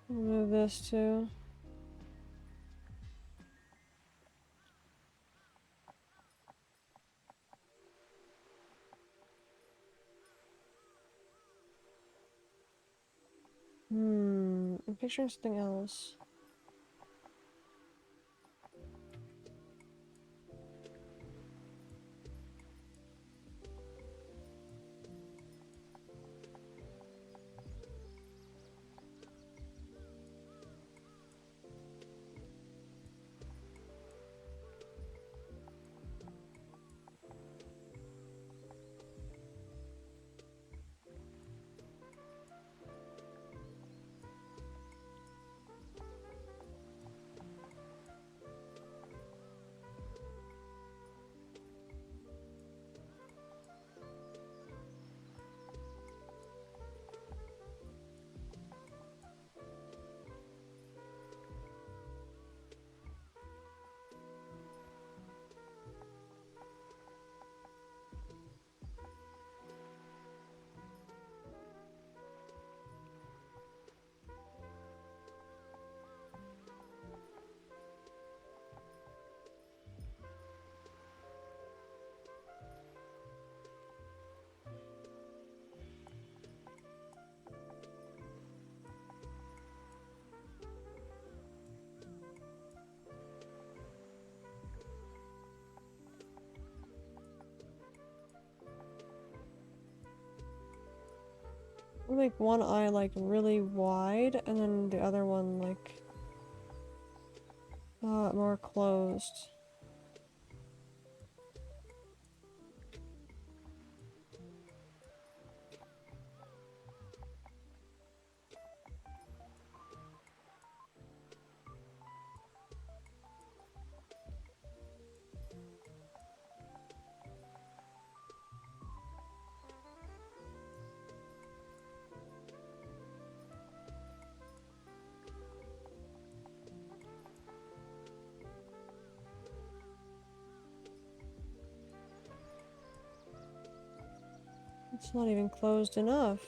Remove this too. I'm picturing something else. I'll make one eye like really wide and then the other one like more closed. It's not even closed enough.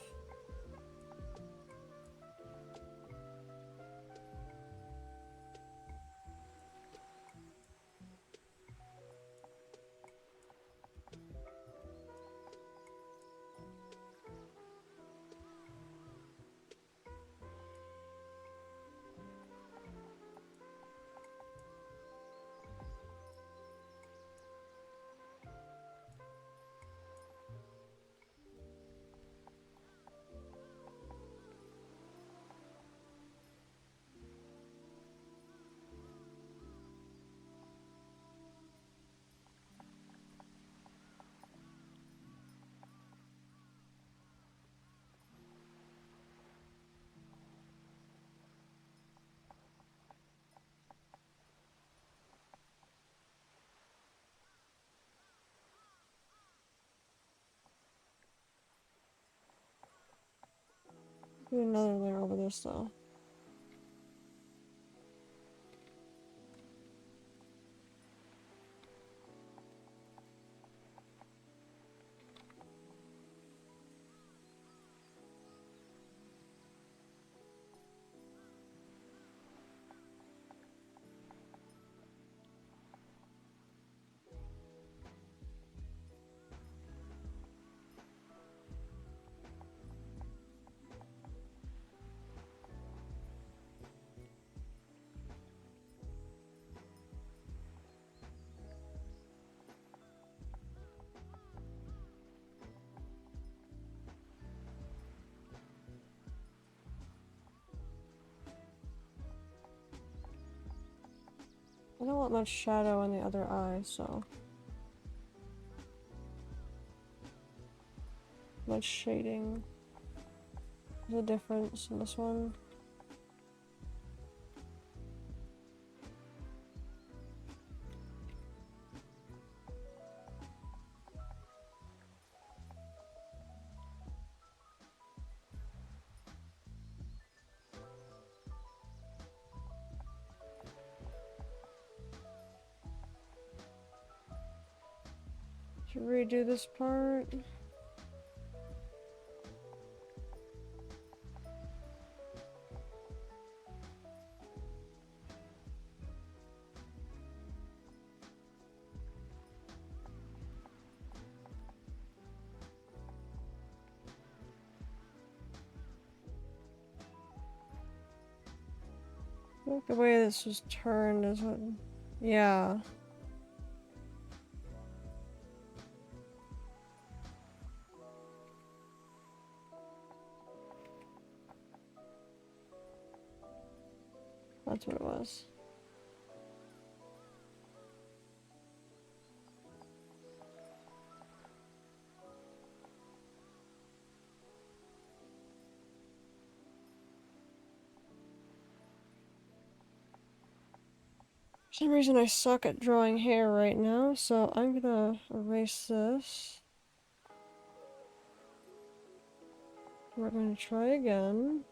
Do another layer over this though. I don't want much shadow in the other eye, so much shading. There's a difference in this one. Should redo this part. I think the way this was turned is what... Yeah. That's what it was. For some reason I suck at drawing hair right now, so I'm gonna erase this. We're going to try again.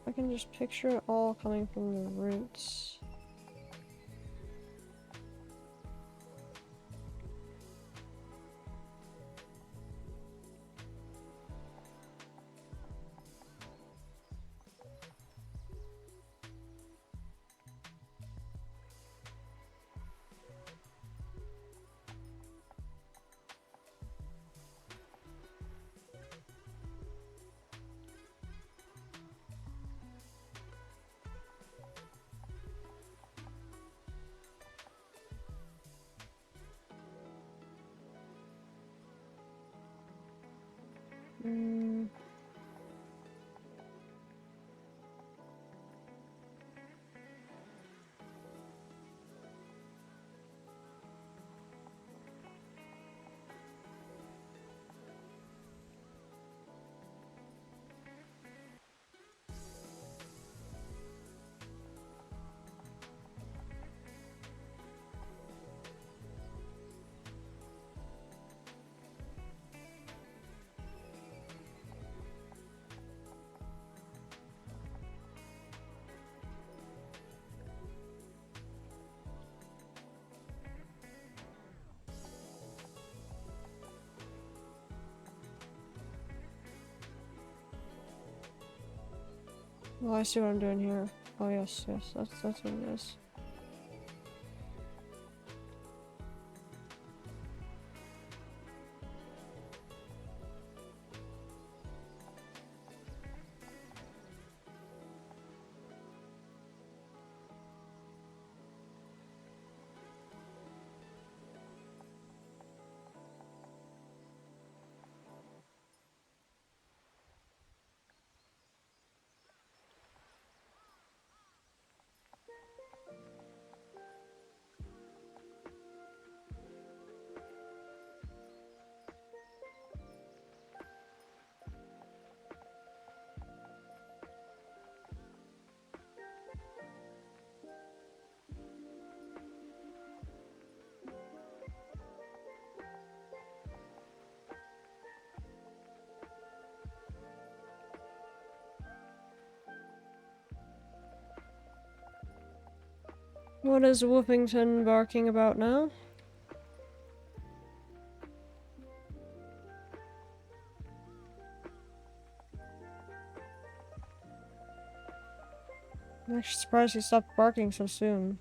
I can just picture it all coming from the roots. Oh, I see what I'm doing here. Oh yes, yes, that's what it is. What is Woofington barking about now? I'm actually surprised he stopped barking so soon.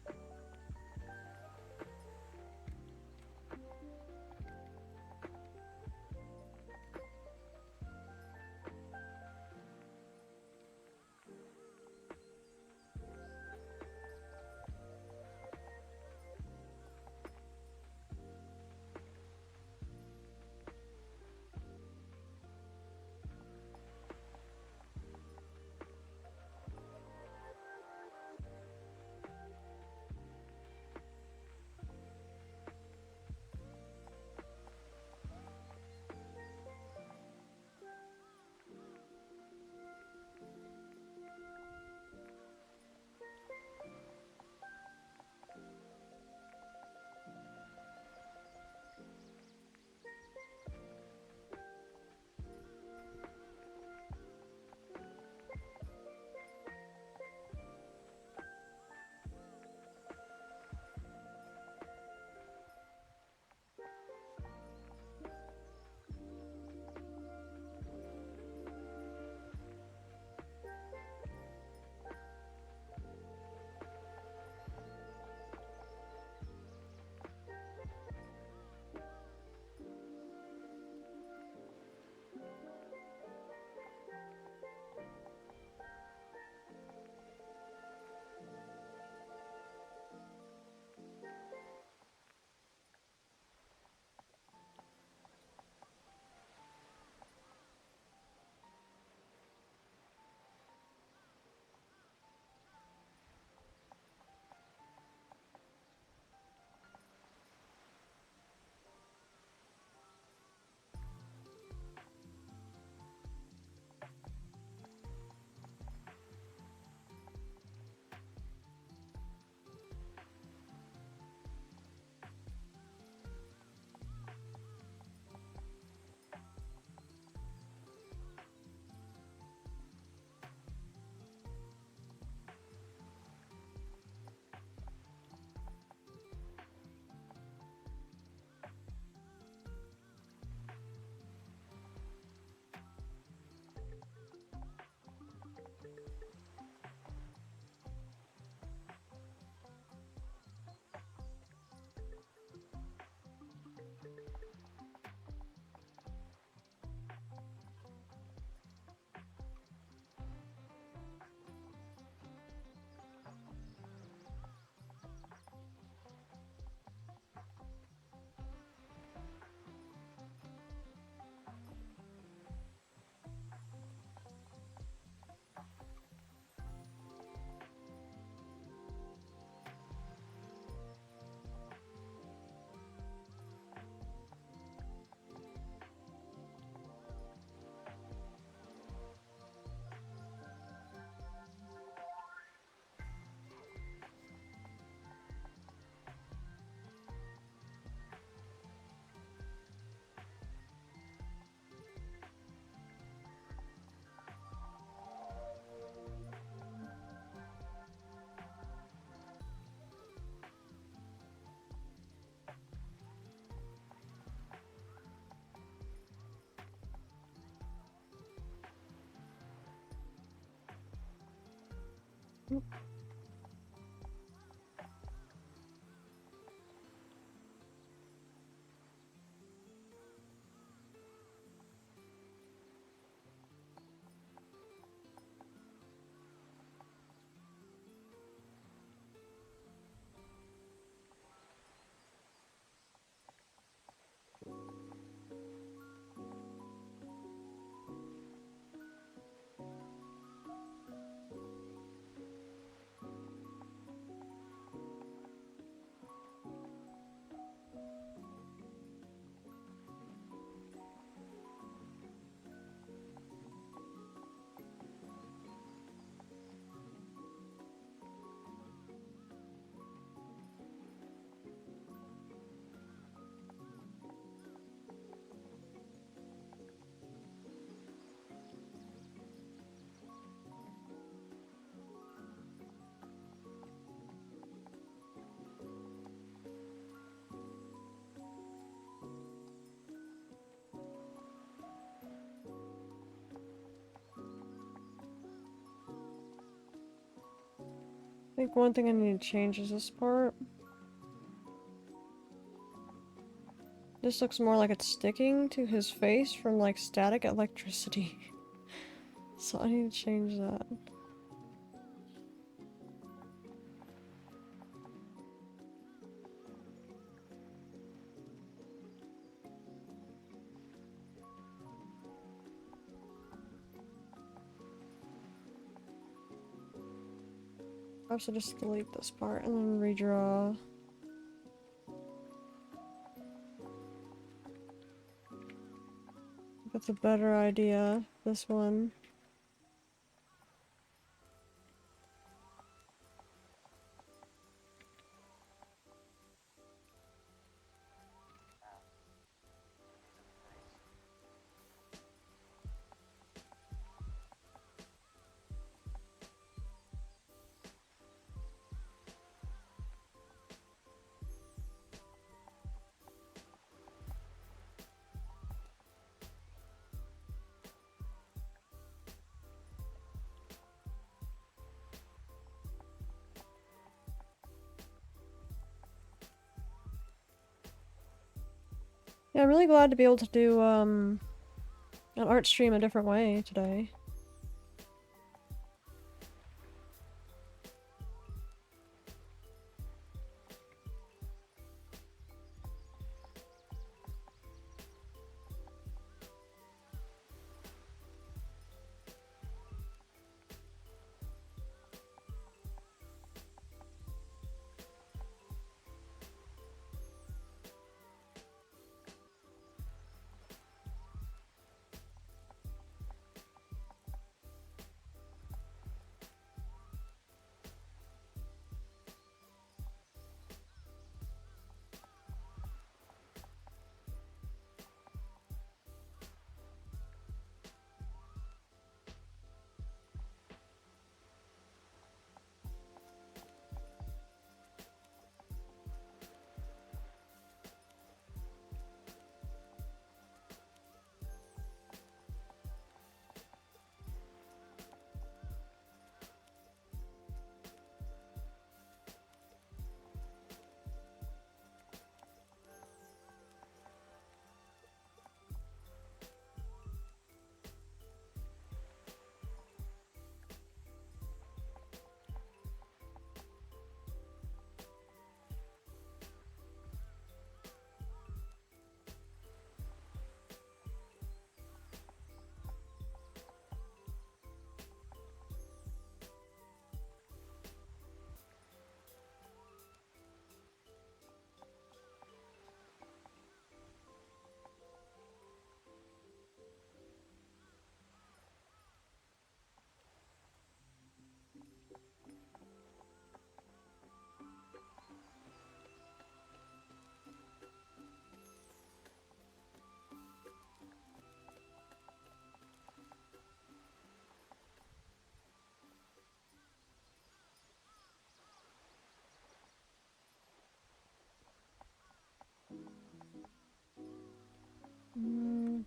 Nope. I think one thing I need to change is this part. This looks more like it's sticking to his face from like static electricity. So I need to change that. Perhaps I'll just delete this part and then redraw. That's a better idea. This one. Yeah, I'm really glad to be able to do an art stream a different way today. Mm.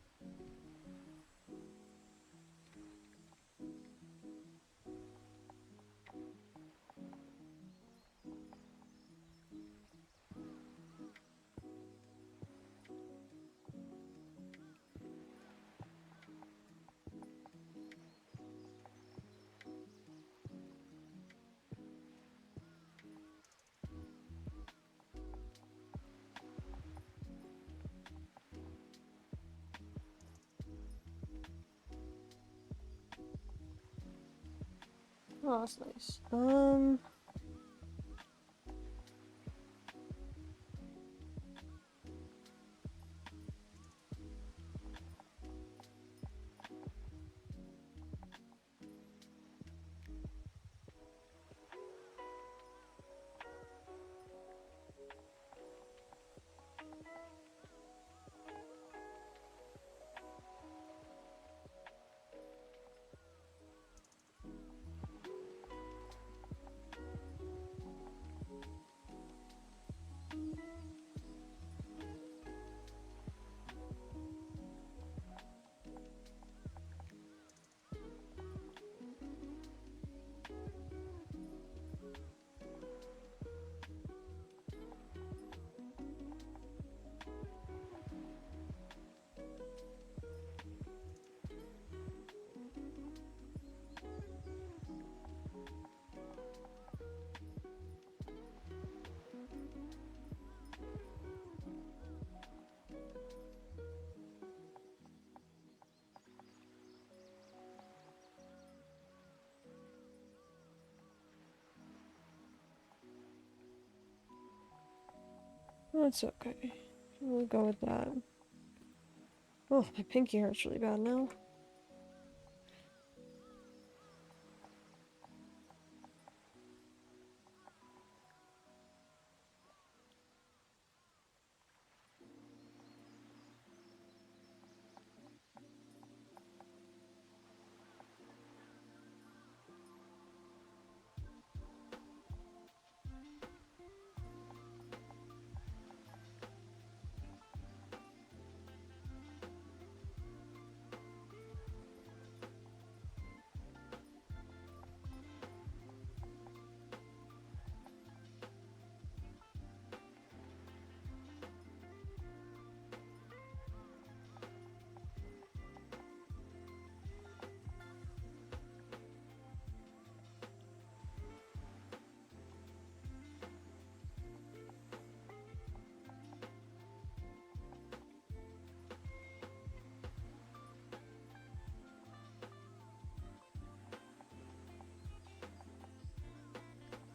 Oh, that's nice. That's okay. We'll go with that. Oh, my pinky hurts really bad now.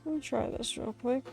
Let me try this real quick.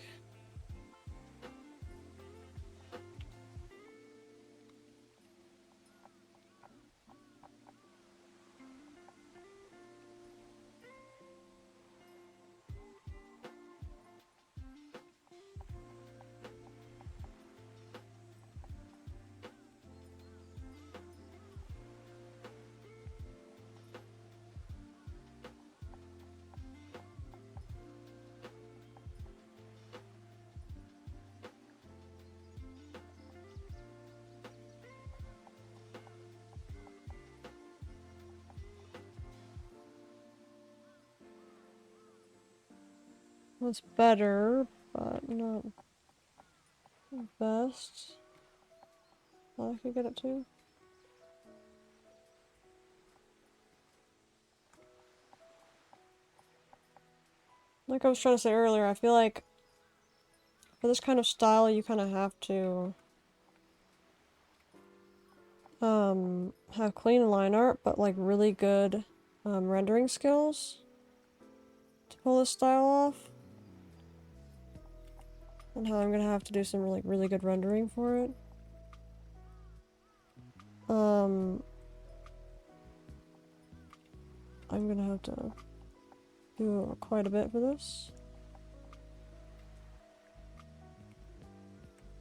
That's better, but not the best. I could get it too. Like I was trying to say earlier, I feel like for this kind of style, you kind of have to have clean line art, but like really good rendering skills to pull this style off. And how I'm gonna have to do some like really good rendering for it. I'm gonna have to do quite a bit for this.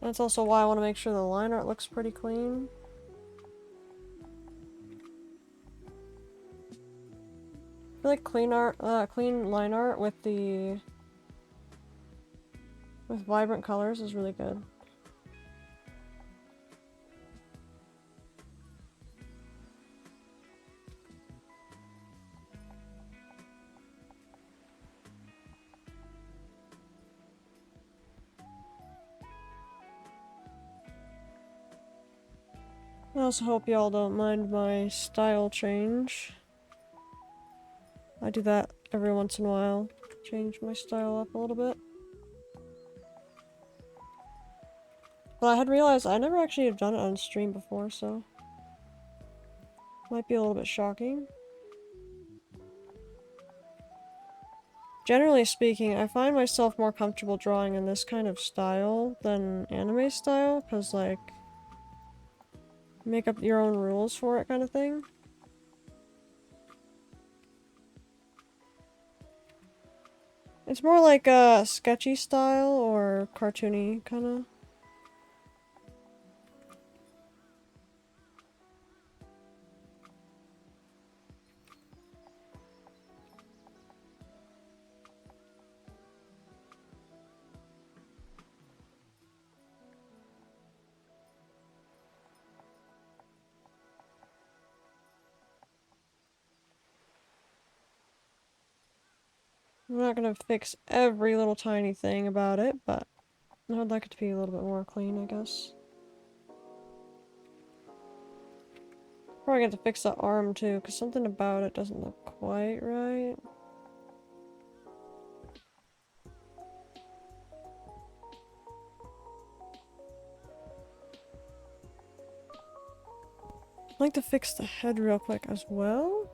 That's also why I want to make sure the line art looks pretty clean. I feel like clean line art with vibrant colors is really good. I also hope y'all don't mind my style change. I do that every once in a while. Change my style up a little bit. But I had realized I never actually have done it on stream before, so might be a little bit shocking. generally speaking, I find myself more comfortable drawing in this kind of style than anime style, because, like, make up your own rules for it kind of thing. It's more like a sketchy style or cartoony kind of. I'm not gonna fix every little tiny thing about it, but I'd like it to be a little bit more clean, I guess. Probably got to fix that arm too, because something about it doesn't look quite right. I'd like to fix the head real quick as well.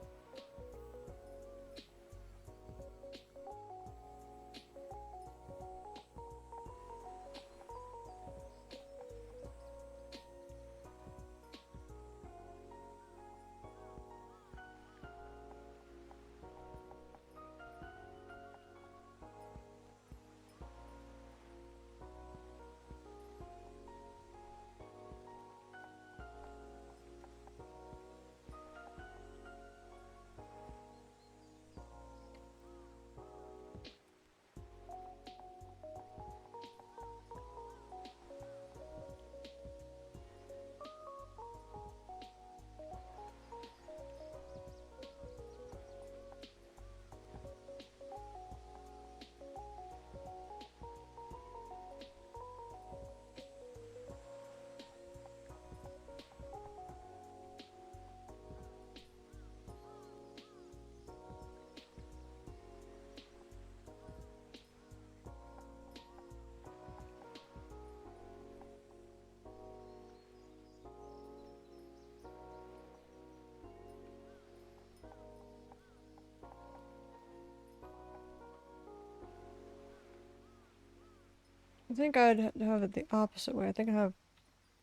I think I'd have it the opposite way. I think I'd have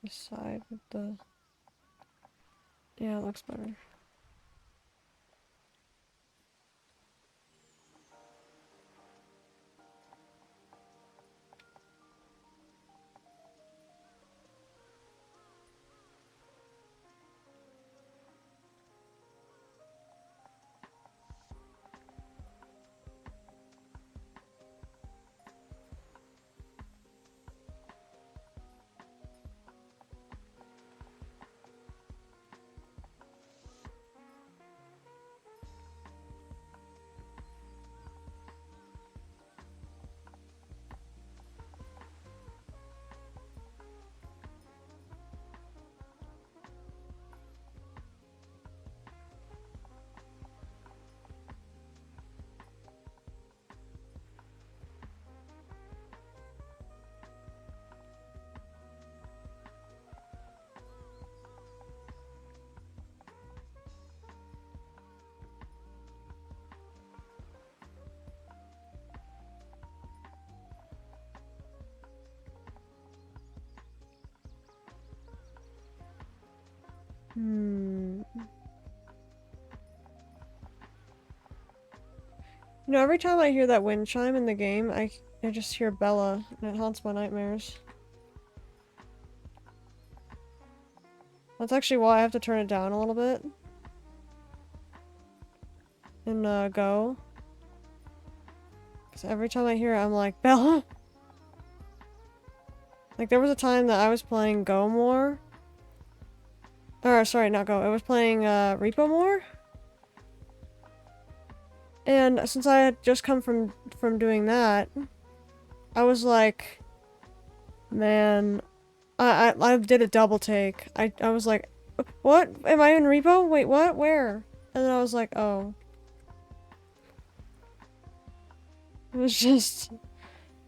this side with the... Yeah, it looks better. You know, every time I hear that wind chime in the game, I just hear Bella, and it haunts my nightmares. That's actually why I have to turn it down a little bit. And, go. Because every time I hear it, I'm like, Bella? Like, there was a time that I was playing Go more. Or, sorry, not Go. I was playing, Repo more. And since I had just come from doing that, I was like, man, I did a double take. I was like, what? Am I in Repo? Wait, what? Where? And then I was like, oh. It was just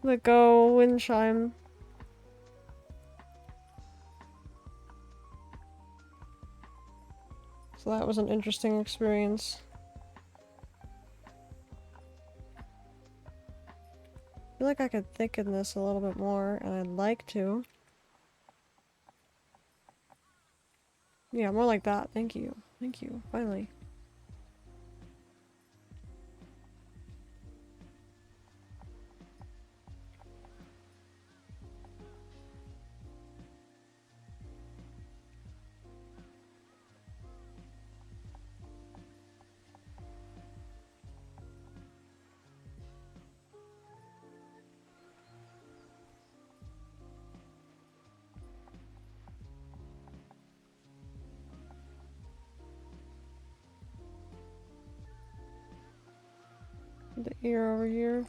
the Go wind chime. So that was an interesting experience. like I could thicken this a little bit more, and I'd like to. Yeah, more like that. Thank you. Thank you. Finally. The ear over here.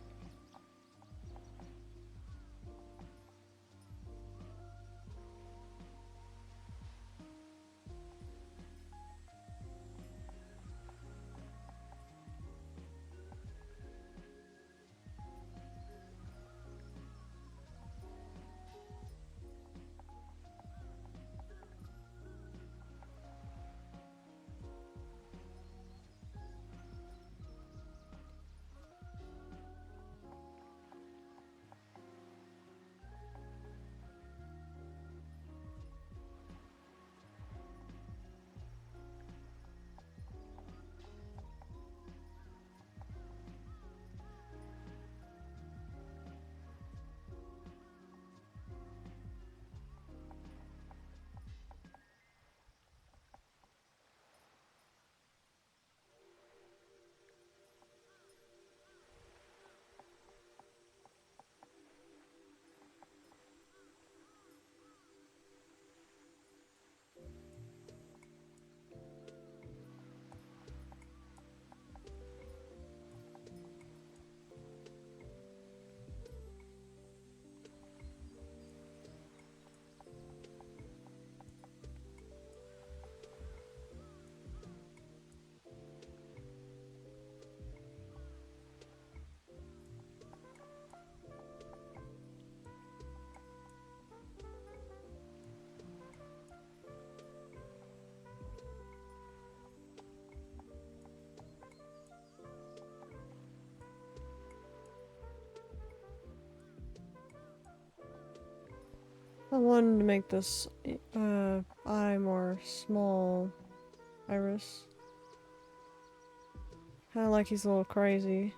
I wanted to make this eye more small. Iris. Kinda like he's a little crazy.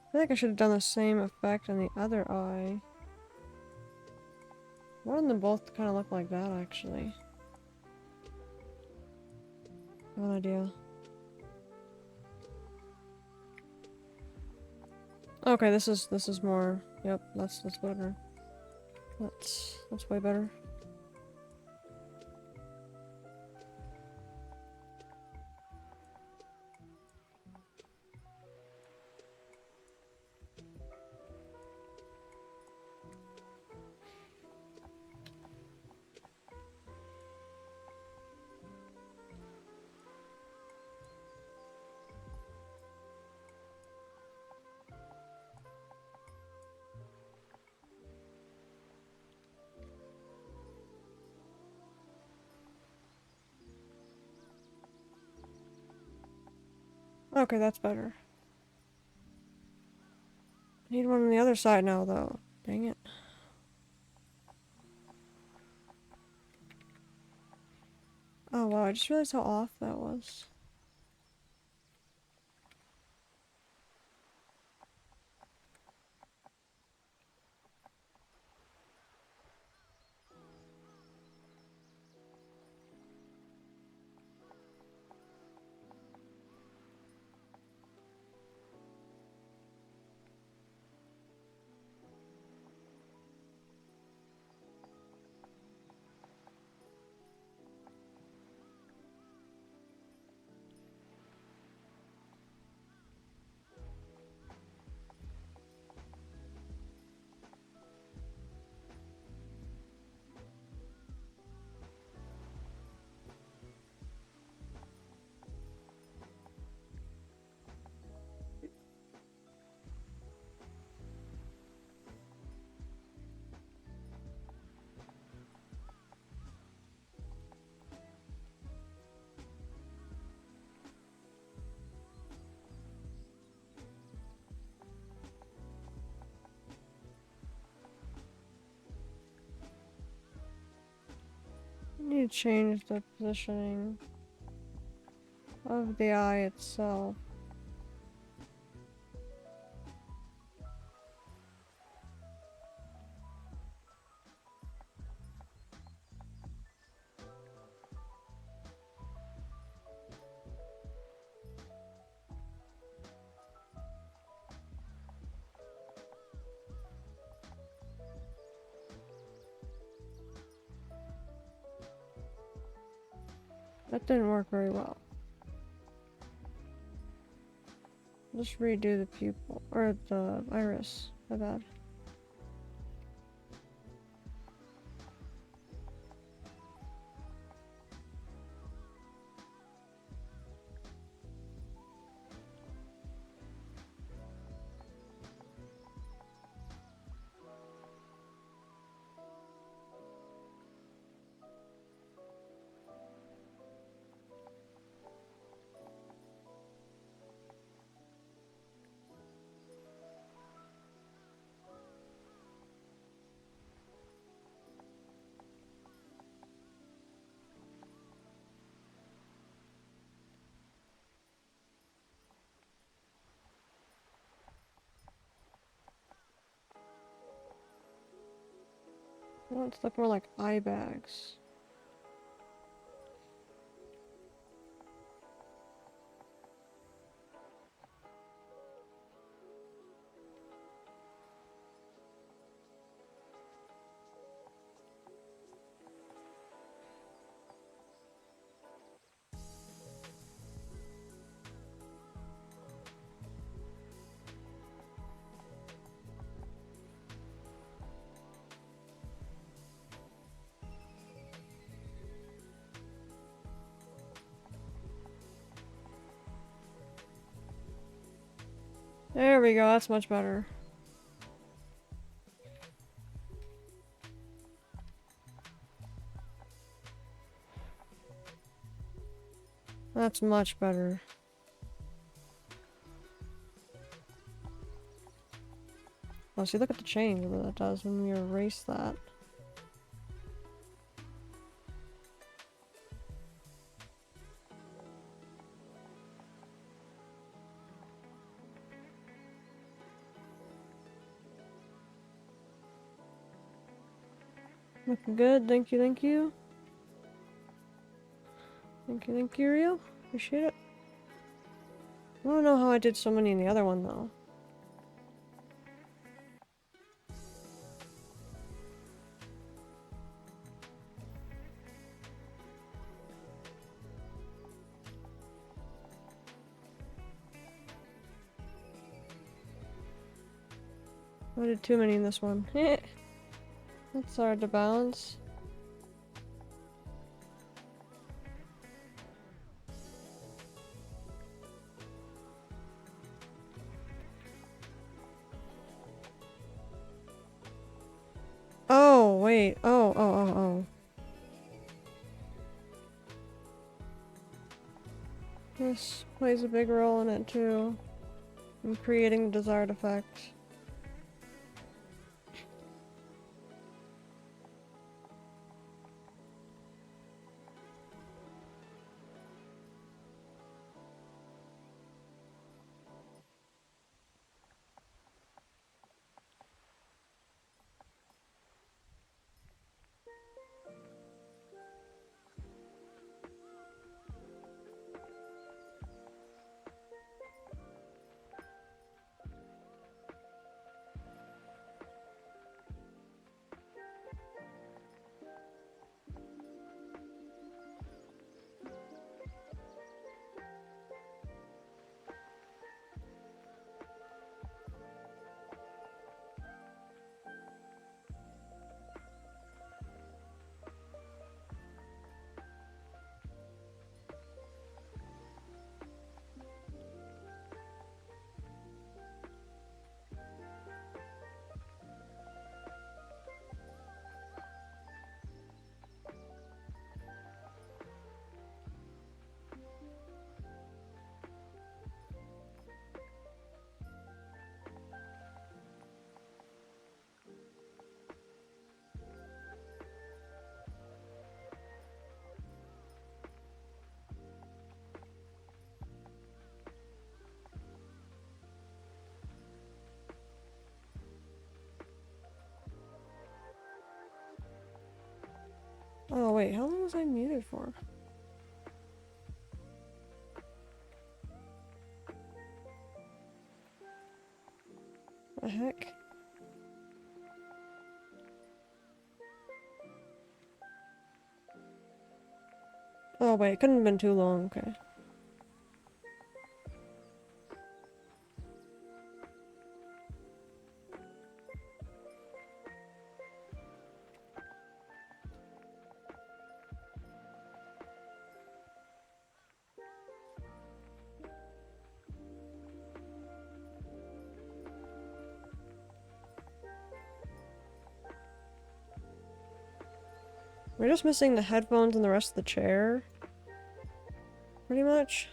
I think I should have done the same effect on the other eye. Why don't them both kind of look like that, actually? No idea. Okay, this is more. Yep, that's better. That's way better. Okay, that's better. I need one on the other side now, though. Dang it. Oh wow, I just realized how off that was. me change the positioning of the eye itself. That didn't work very well. Just redo the pupil, or the iris, my bad. I want it to look more like eye bags. There we go, that's much better. That's much better. Oh, see, look at the change that that does when we erase that. Looking good, thank you, thank you. Thank you, Rio. Appreciate it. I don't know how I did so many in the other one, though. I did too many in this one. That's hard to balance. Oh, wait. Oh. This plays a big role in it, too. In creating the desired effect. Oh wait, how long was I muted for? The heck? Oh wait, it couldn't have been too long, okay. We're just missing the headphones and the rest of the chair. Pretty much.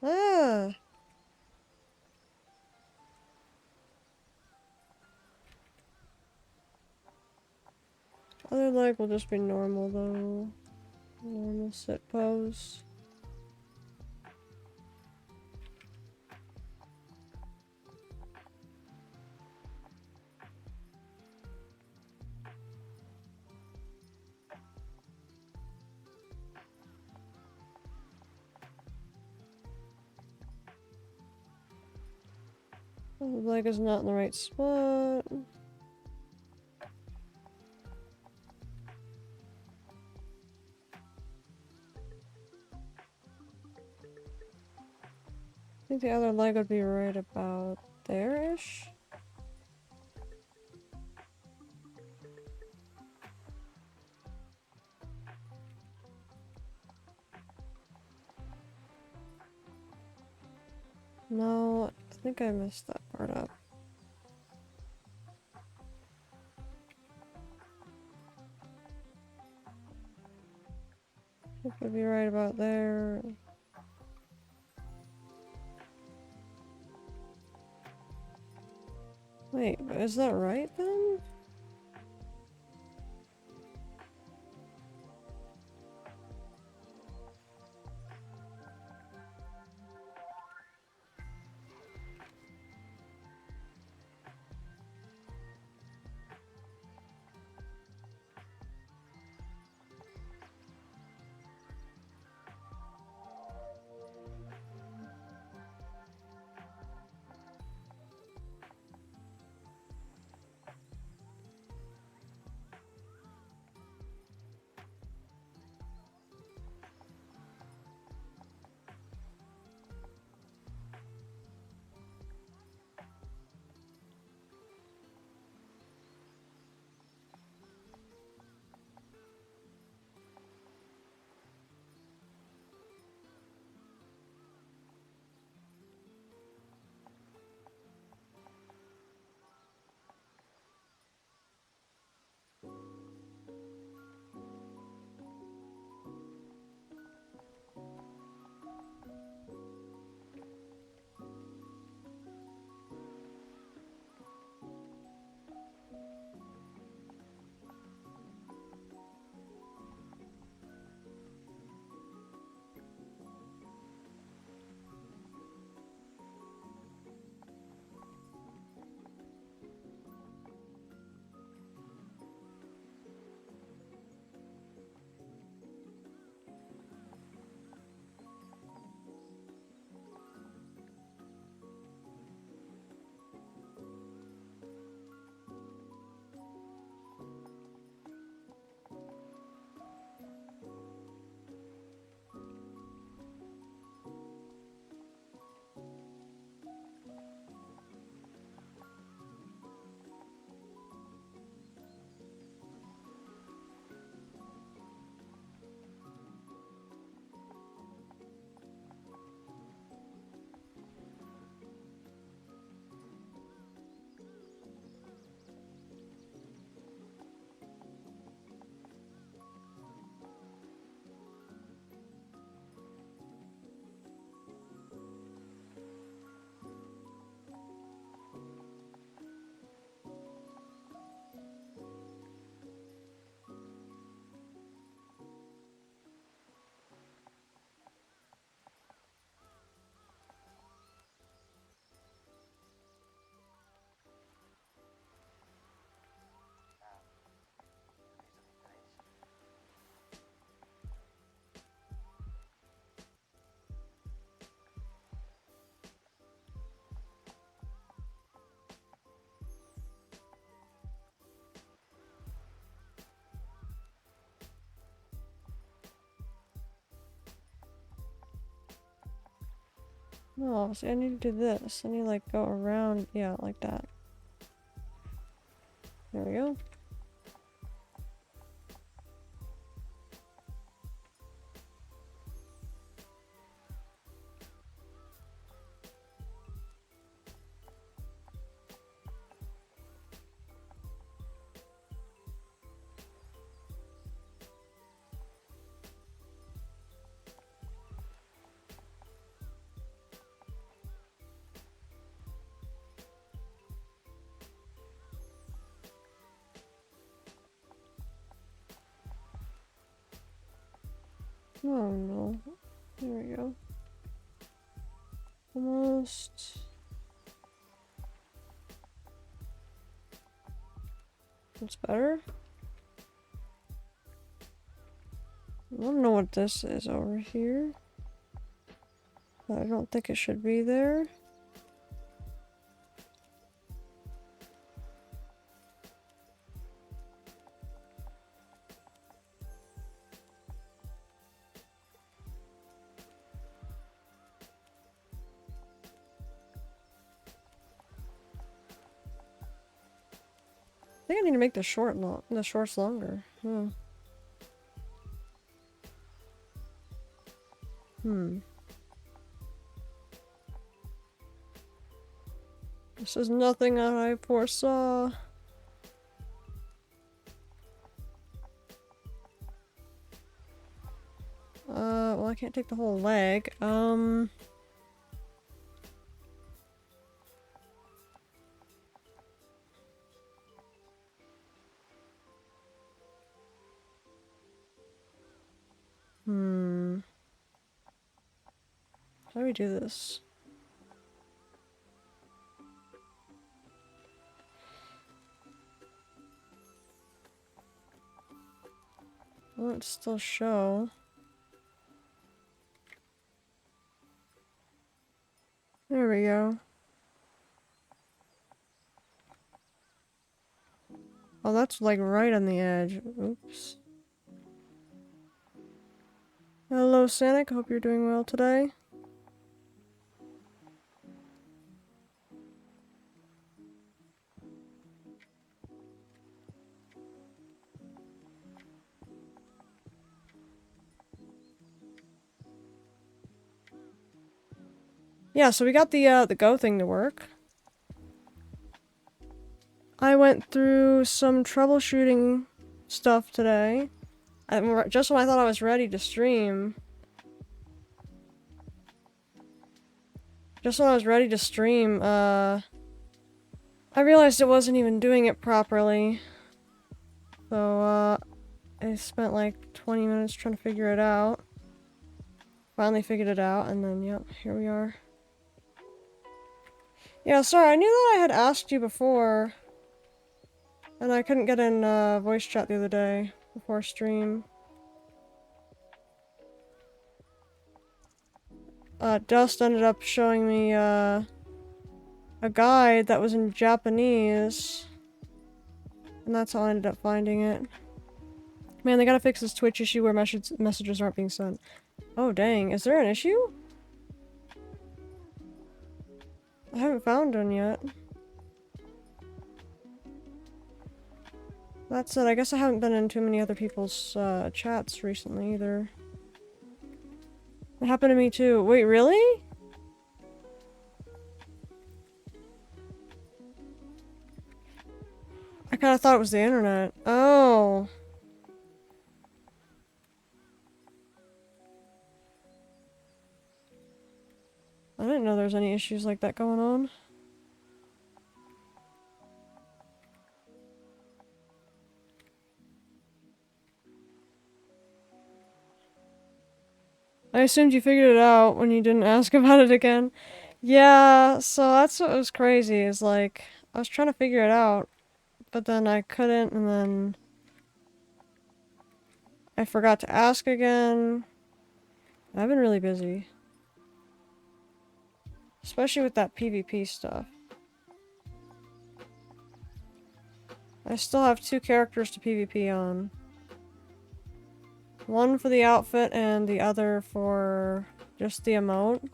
Ah! Other leg will just be normal though. Normal sit pose. The leg is not in the right spot. I think the other leg would be right about there-ish. No, I think I messed that part up. It would be right about there. Wait, is that right then? No, see, I need to do this. I need to, like, go around. Yeah, like that. There we go. Oh no. There we go. Almost. That's better. I don't know what this is over here. But I don't think it should be there. I think I need to make the shorts longer. This is nothing I foresaw. Well, I can't take the whole leg. How do we do this? Will it still show? There we go. Oh, that's like right on the edge. Oops. Hello, Sonic. Hope you're doing well today. Yeah, so we got the Go thing to work. I went through some troubleshooting stuff today. Just when I thought I was ready to stream. I realized it wasn't even doing it properly. So, I spent like 20 minutes trying to figure it out. Finally figured it out, and then, yep, here we are. Yeah, sorry, I knew that I had asked you before. And I couldn't get in, voice chat the other day before stream. Dust ended up showing me, a guide that was in Japanese. And that's how I ended up finding it. Man, they gotta fix this Twitch issue where messages aren't being sent. Oh, dang. Is there an issue? I haven't found one yet. That said, I guess I haven't been in too many other people's, chats recently either. It happened to me too. Wait, really? I kinda thought it was the internet. Oh. I didn't know there was any issues like that going on. I assumed you figured it out when you didn't ask about it again. Yeah, so that's what was crazy, is like, I was trying to figure it out, but then I couldn't, and then I forgot to ask again. I've been really busy. Especially with that PvP stuff. I still have 2 characters to PvP on. One for the outfit and the other for just the emote.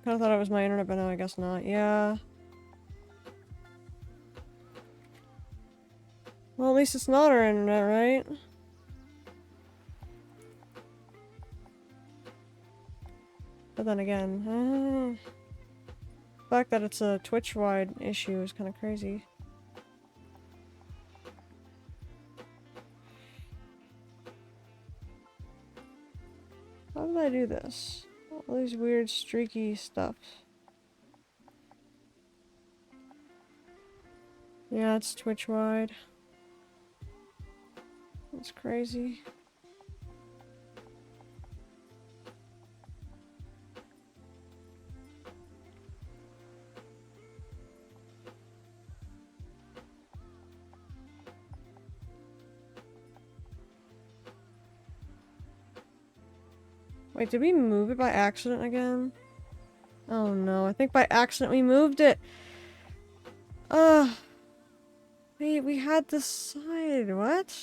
kind of thought it was my internet, but no, I guess not. Yeah. Well, at least it's not our internet, right? But then again, the fact that it's a Twitch-wide issue is kind of crazy. How did I do this? All these weird streaky stuff. Yeah, it's Twitch-wide. It's crazy. Wait, did we move it by accident again? Oh no, I think by accident we moved it! Wait, we had this side, what?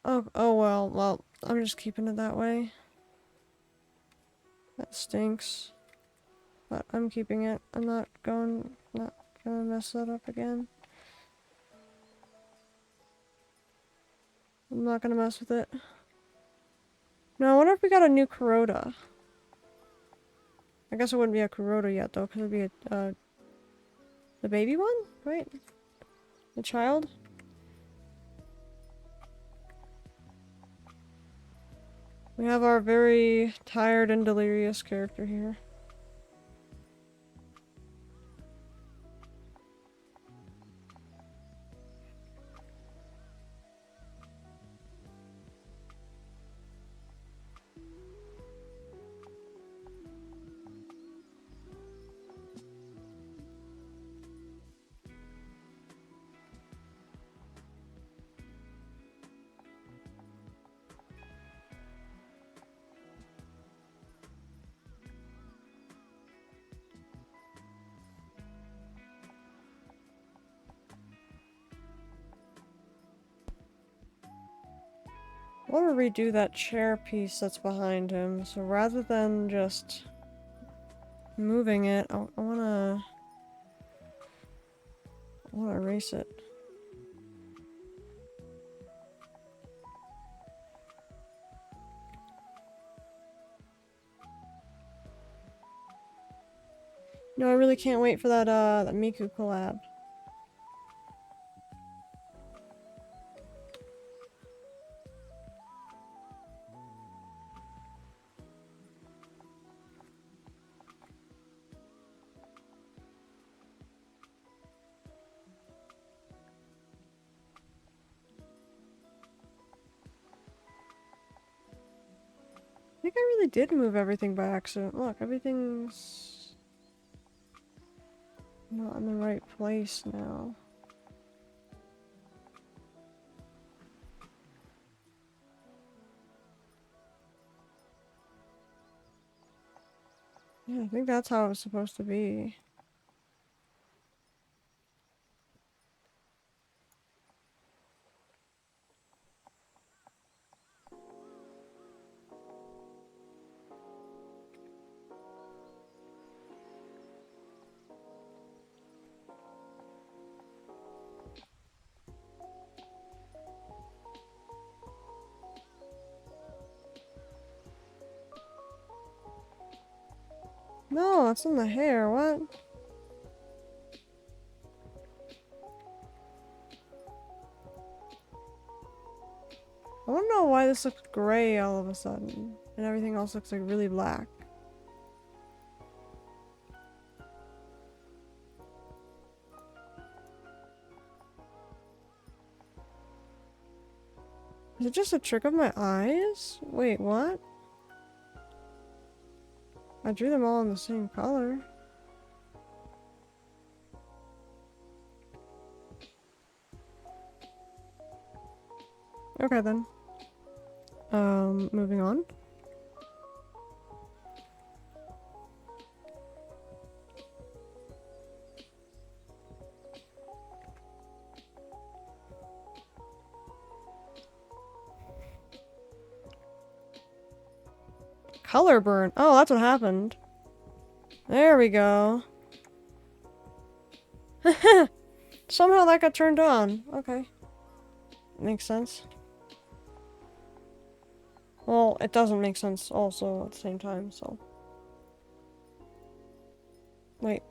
Oh well, I'm just keeping it that way. That stinks. But I'm keeping it. I'm not gonna mess that up again. I'm not gonna mess with it. No, I wonder if we got a new Kuroda. I guess it wouldn't be a Kuroda yet though, because it'd be the baby one, right? The child? We have our very tired and delirious character here. I want to redo that chair piece that's behind him, so rather than just moving it, I wanna erase it. No, I really can't wait for that Miku collab. I think I really did move everything by accident. Look, everything's not in the right place now. Yeah, I think that's how it was supposed to be. No, it's in the hair, what? I don't know why this looks gray all of a sudden, and everything else looks like really black. Is it just a trick of my eyes? Wait, what? I drew them all in the same color. Okay then. Moving on. Color burn. Oh, that's what happened. There we go. Somehow that got turned on. Okay. Makes sense. Well, it doesn't make sense also at the same time, so. Wait.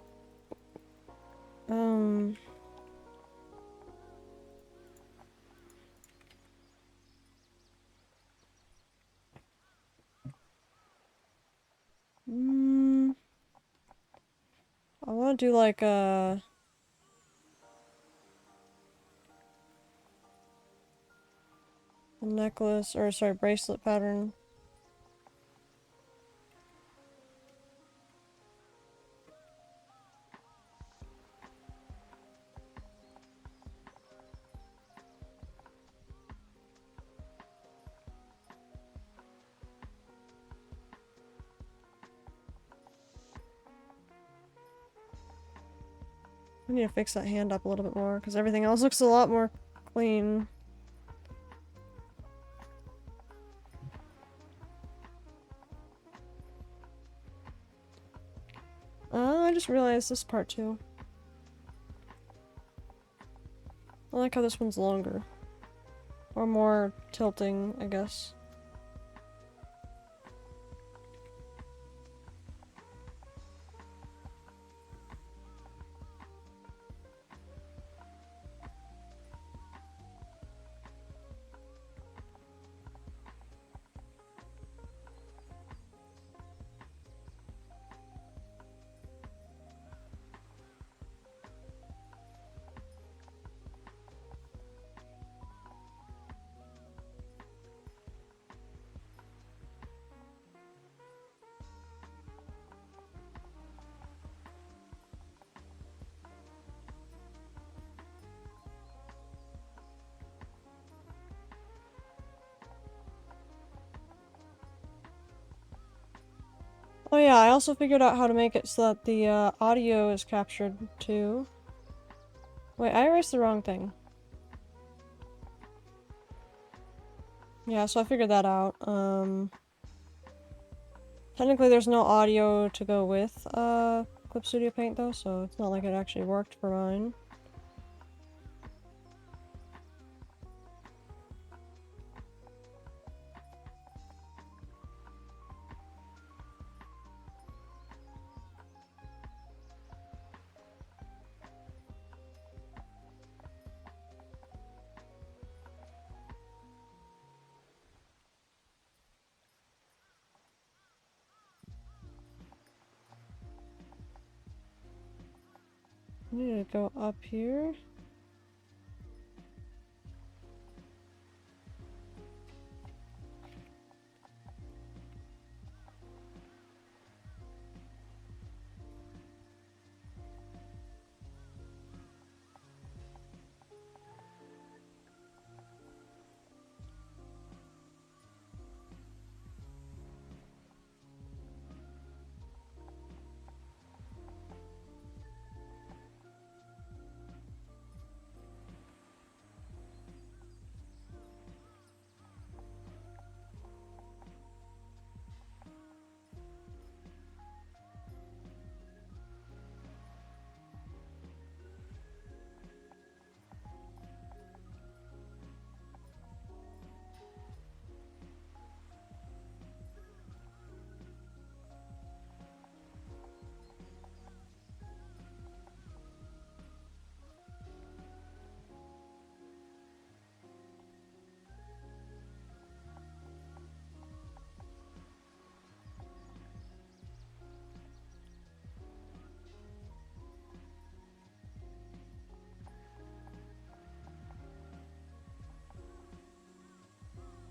I want to do like a necklace, or sorry, bracelet pattern. I need to fix that hand up a little bit more, because everything else looks a lot more clean. I just realized this part too. I like how this one's longer. Or more tilting, I guess. Oh yeah, I also figured out how to make it so that the audio is captured too. Wait, I erased the wrong thing. Yeah, so I figured that out. Technically there's no audio to go with Clip Studio Paint though, so it's not like it actually worked for mine. I need to go up here.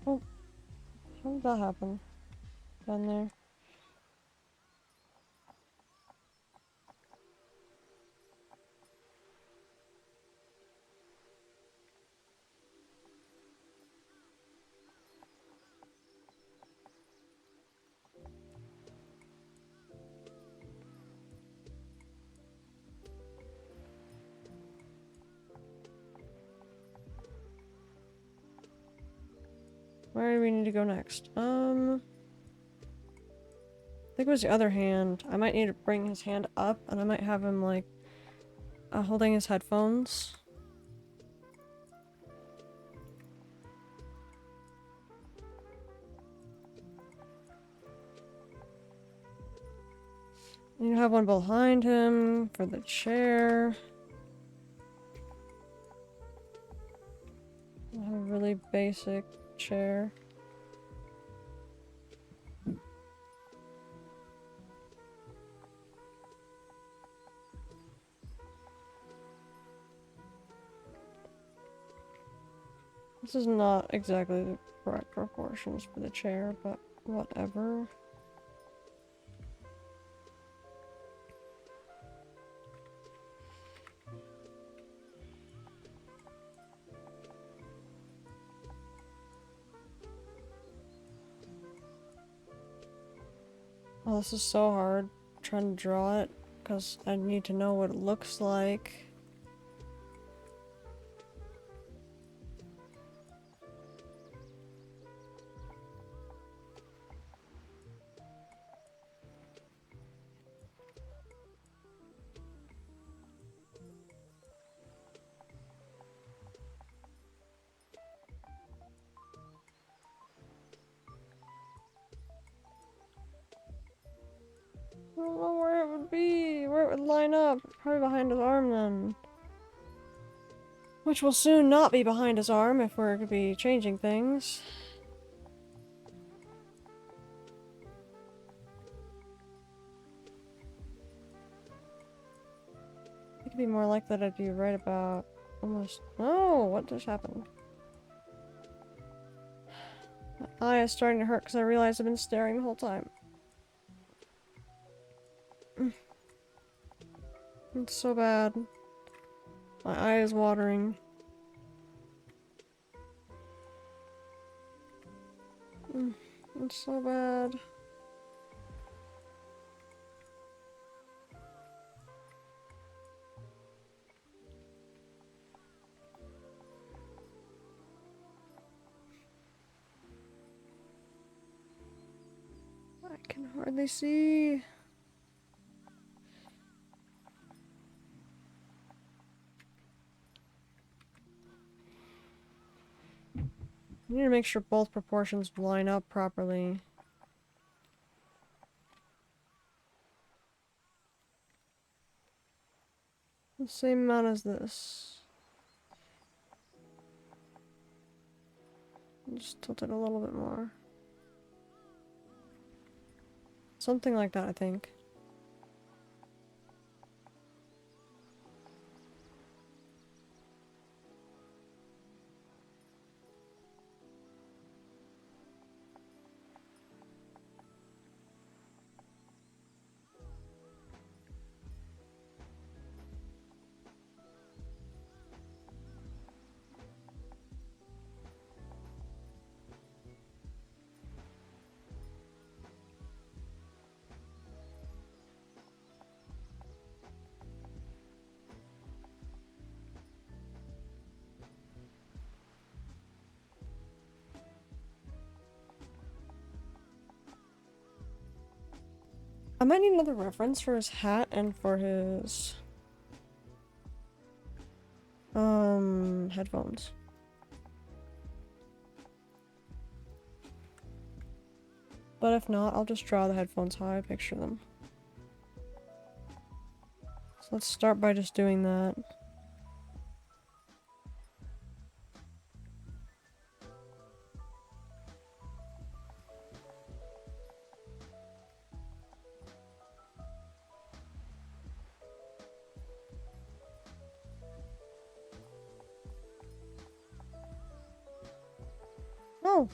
Oh, how did that happen? Down there. Where do we need to go next? think it was the other hand. I might need to bring his hand up, and I might have him, like, holding his headphones. You have one behind him for the chair. I have a really basic chair. This is not exactly the correct proportions for the chair, but whatever. Oh, this is so hard trying to draw it because I need to know what it looks like. I don't know where it would be, where it would line up. Probably behind his arm then. Which will soon not be behind his arm if we're going to be changing things. It could be more likely that I'd be right about almost. Oh, what just happened? My eye is starting to hurt because I realize I've been staring the whole time. It's so bad. My eye is watering. It's so bad. I can hardly see. I need to make sure both proportions line up properly. The same amount as this. Just tilt it a little bit more. Something like that, I think. I might need another reference for his hat and for his headphones. But if not, I'll just draw the headphones how I picture them. So let's start by just doing that. Oh!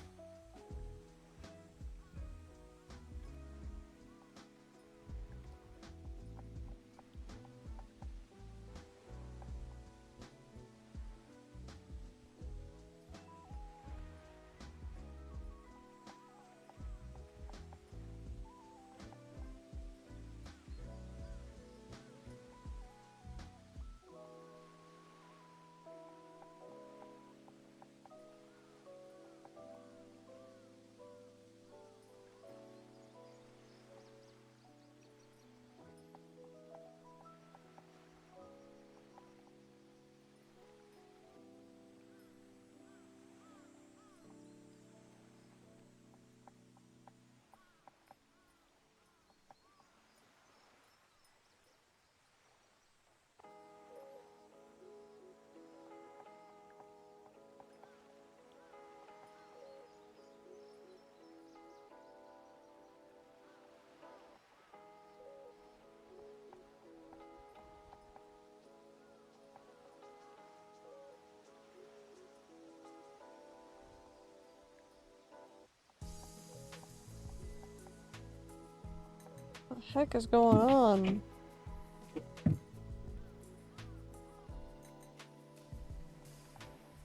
Heck is going on?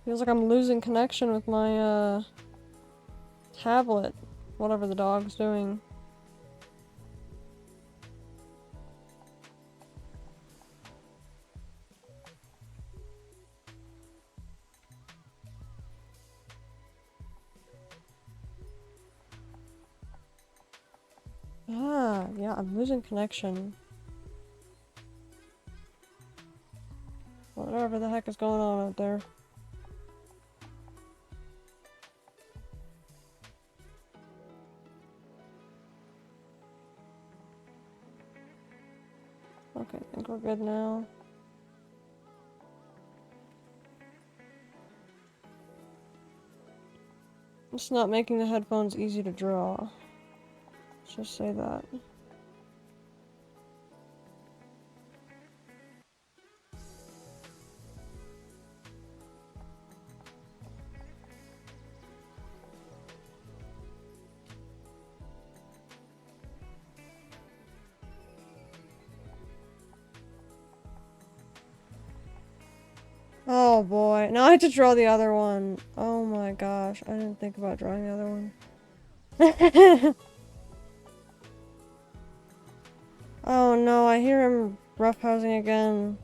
Feels like I'm losing connection with my, tablet. Whatever the dog's doing. Ah, yeah, I'm losing connection. Whatever the heck is going on out there. Okay, I think we're good now. It's not making the headphones easy to draw. Let's just say that. Oh boy, now I have to draw the other one. Oh my gosh, I didn't think about drawing the other one. Oh no, I hear him roughhousing again.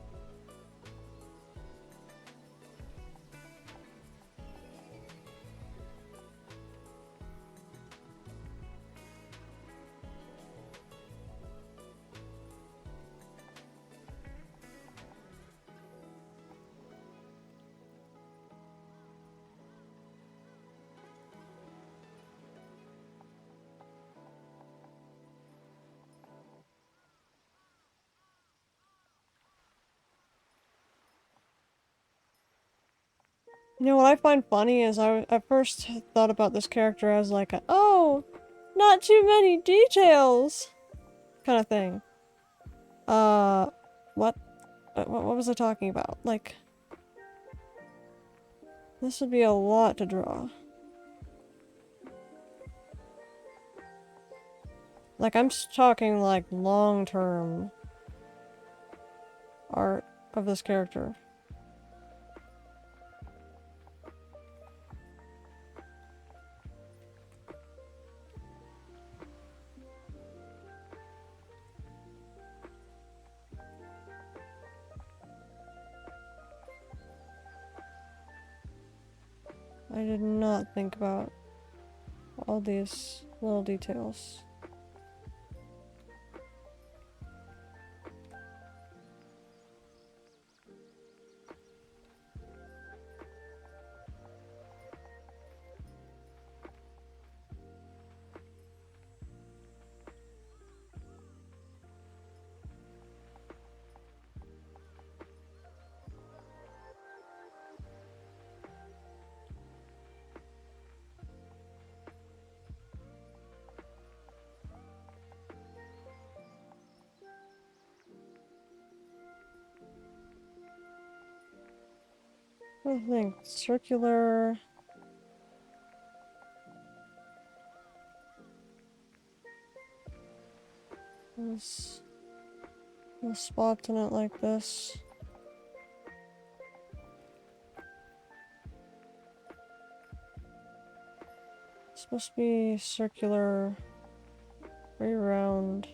You know what I find funny is I at first thought about this character as like a, oh, not too many details kind of thing. What? What was I talking about? Like, this would be a lot to draw. Like, I'm talking like long-term art of this character. I did not think about all these little details. I think circular. There's little spots in it like this. It's supposed to be circular, very round.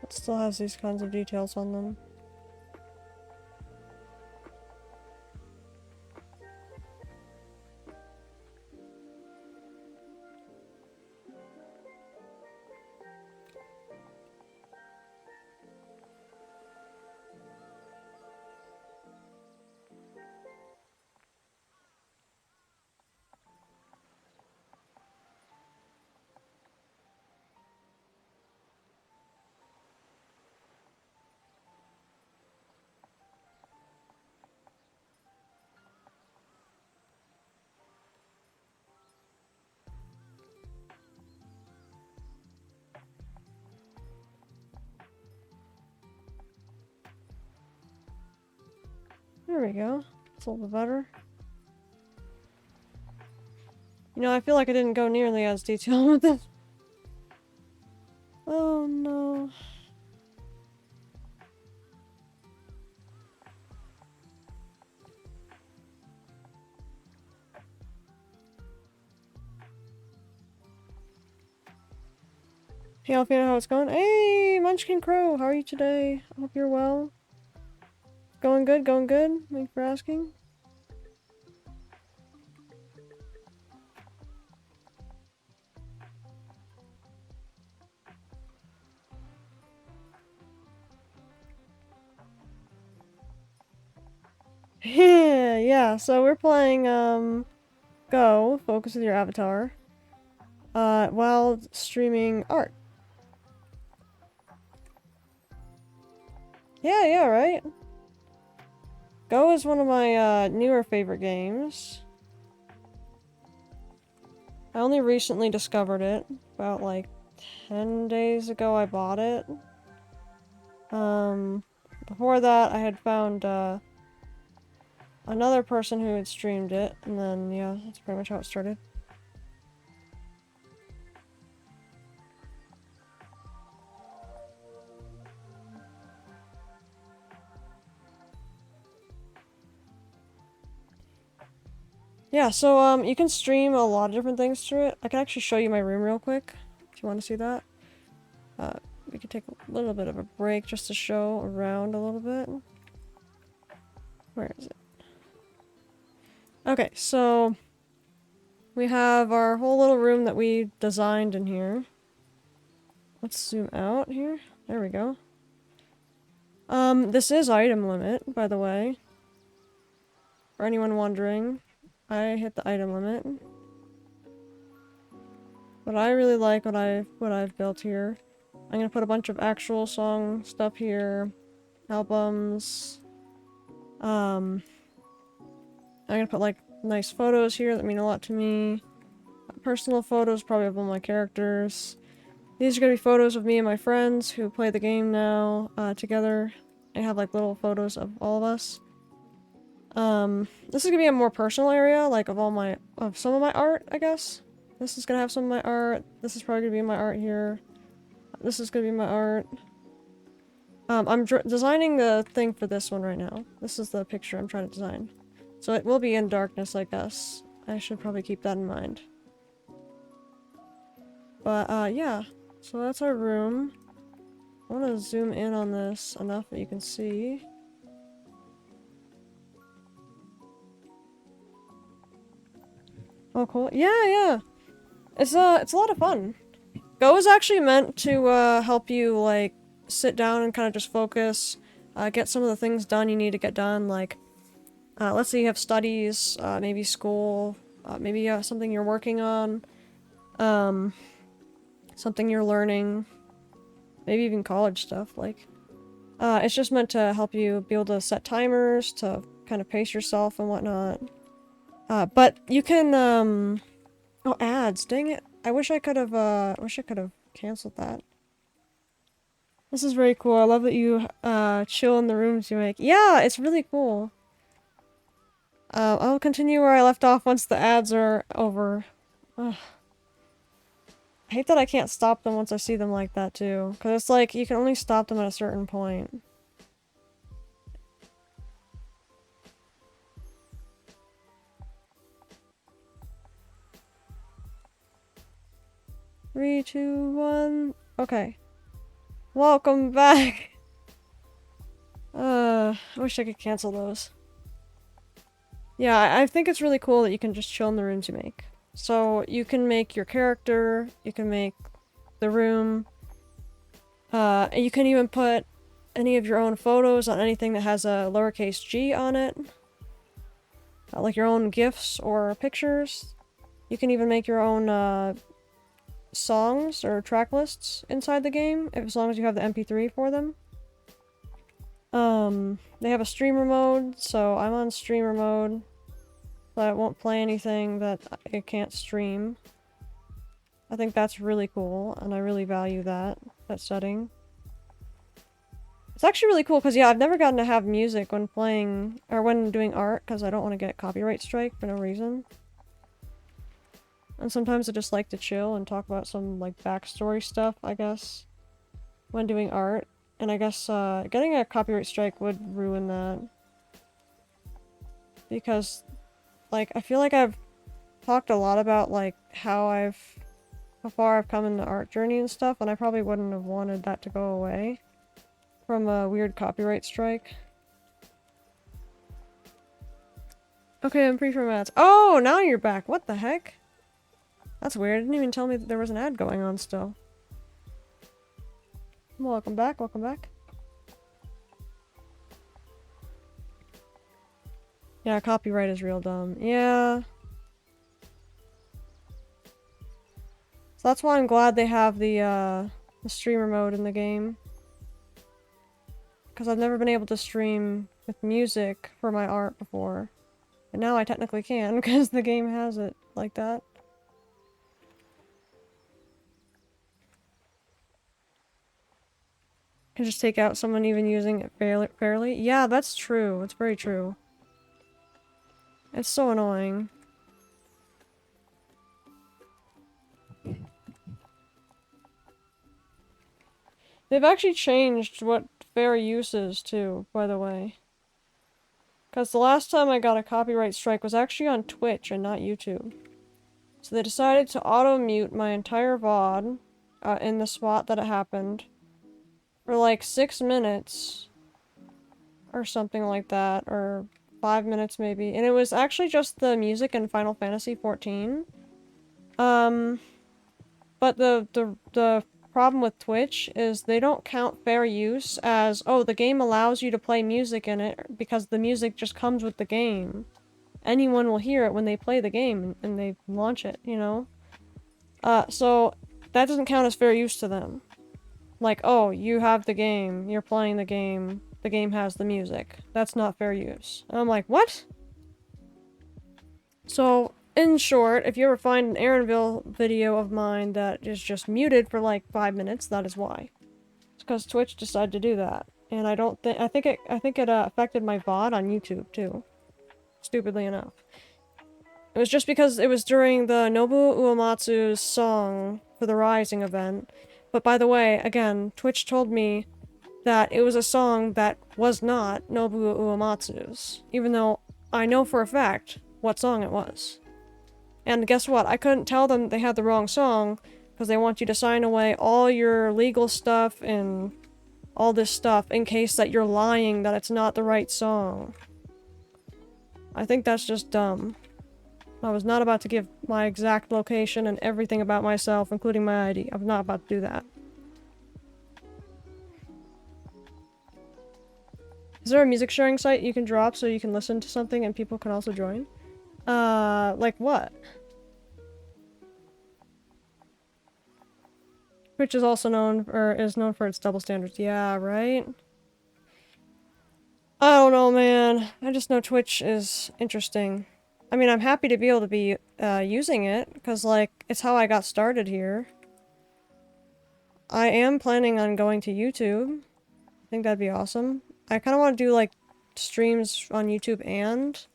It still has these kinds of details on them. There we go. It's a little bit better. You know, I feel like I didn't go nearly as detailed with this. Oh no. Hey Alfina, how it's going? Hey, Munchkin Crow, how are you today? I hope you're well. Going good, going good. Thanks for asking. Yeah, so we're playing, Go, focus with your avatar, while streaming art. Yeah, right? Go is one of my, newer favorite games. I only recently discovered it. About, like, 10 days ago I bought it. Before that I had found, another person who had streamed it, and then, yeah, that's pretty much how it started. Yeah, so, you can stream a lot of different things through it. I can actually show you my room real quick, if you want to see that. We could take a little bit of a break just to show around a little bit. Where is it? Okay, so we have our whole little room that we designed in here. Let's zoom out here. There we go. This is item limit, by the way. For anyone wondering, I hit the item limit. But I really like what I've built here. I'm gonna put a bunch of actual song stuff here. Albums. I'm gonna put like nice photos here that mean a lot to me. Personal photos, probably of all my characters. These are gonna be photos of me and my friends who play the game now, together. I have like little photos of all of us. This is gonna be a more personal area, like of some of my art, I guess. This is gonna have some of my art. This is probably gonna be my art here. This is gonna be my art. I'm designing the thing for this one right now. This is the picture I'm trying to design. So it will be in darkness, I guess. I should probably keep that in mind. But, yeah. So that's our room. I want to zoom in on this enough that you can see. Oh, cool. Yeah. It's a lot of fun. Go is actually meant to, help you, like, sit down and kind of just focus, get some of the things done you need to get done, like, let's say you have studies, maybe school, maybe something you're working on, something you're learning, maybe even college stuff, like, it's just meant to help you be able to set timers, to kind of pace yourself and whatnot. But you can, oh, ads, dang it. I wish I could have canceled that. This is very cool. I love that you, chill in the rooms you make. Yeah, it's really cool. I'll continue where I left off once the ads are over. Ugh. I hate that I can't stop them once I see them like that, too. Because it's like, you can only stop them at a certain point. Three, two, one. Okay. Welcome back! I wish I could cancel those. Yeah, I think it's really cool that you can just chill in the rooms you make. So, you can make your character, you can make the room, and you can even put any of your own photos on anything that has a lowercase g on it. Like your own GIFs or pictures. You can even make your own, songs or track lists inside the game, as long as you have the MP3 for them. They have a streamer mode, so I'm on streamer mode. So I won't play anything that I can't stream. I think that's really cool, and I really value that setting. It's actually really cool, because yeah, I've never gotten to have music when playing, or when doing art, because I don't want to get copyright strike for no reason. And sometimes I just like to chill and talk about some, like, backstory stuff, I guess, when doing art. And I guess, getting a copyright strike would ruin that. Because, like, I feel like I've talked a lot about, like, how far I've come in the art journey and stuff, and I probably wouldn't have wanted that to go away from a weird copyright strike. Okay, I'm free from ads. Oh, now you're back. What the heck? That's weird. It didn't even tell me that there was an ad going on still. Welcome back, welcome back. Yeah, copyright is real dumb. Yeah. So that's why I'm glad they have the streamer mode in the game. Because I've never been able to stream with music for my art before. And now I technically can, because the game has it like that. Can just take out someone even using it fairly. Yeah, that's true. It's very true. It's so annoying. They've actually changed what fair use is, too, by the way. Because the last time I got a copyright strike was actually on Twitch and not YouTube. So they decided to auto-mute my entire VOD in the spot that it happened for like 6 minutes or something like that, or 5 minutes maybe. And it was actually just the music in Final Fantasy XIV. But the problem with Twitch is they don't count fair use as, oh, the game allows you to play music in it because the music just comes with the game. Anyone will hear it when they play the game and they launch it, you know? So that doesn't count as fair use to them. Like, oh, you have the game, you're playing the game has the music. That's not fair use. And I'm like, what? So, in short, if you ever find an Aaronville video of mine that is just muted for like 5 minutes, that is why. It's because Twitch decided to do that. And I think it affected my VOD on YouTube too. Stupidly enough. It was just because it was during the Nobuo Uematsu's song for the Rising event. But by the way, again, Twitch told me that it was a song that was not Nobuo Uematsu's. Even though I know for a fact what song it was. And guess what? I couldn't tell them they had the wrong song because they want you to sign away all your legal stuff and all this stuff in case that you're lying that it's not the right song. I think that's just dumb. I was not about to give my exact location and everything about myself, including my ID. I'm not about to do that. Is there a music sharing site you can drop so you can listen to something and people can also join? Like what? Twitch is also known, or is known for its double standards. Yeah, right? I don't know, man. I just know Twitch is interesting. I mean, I'm happy to be able to be, using it, because, like, it's how I got started here. I am planning on going to YouTube. I think that'd be awesome. I kind of want to do, like, streams on YouTube and,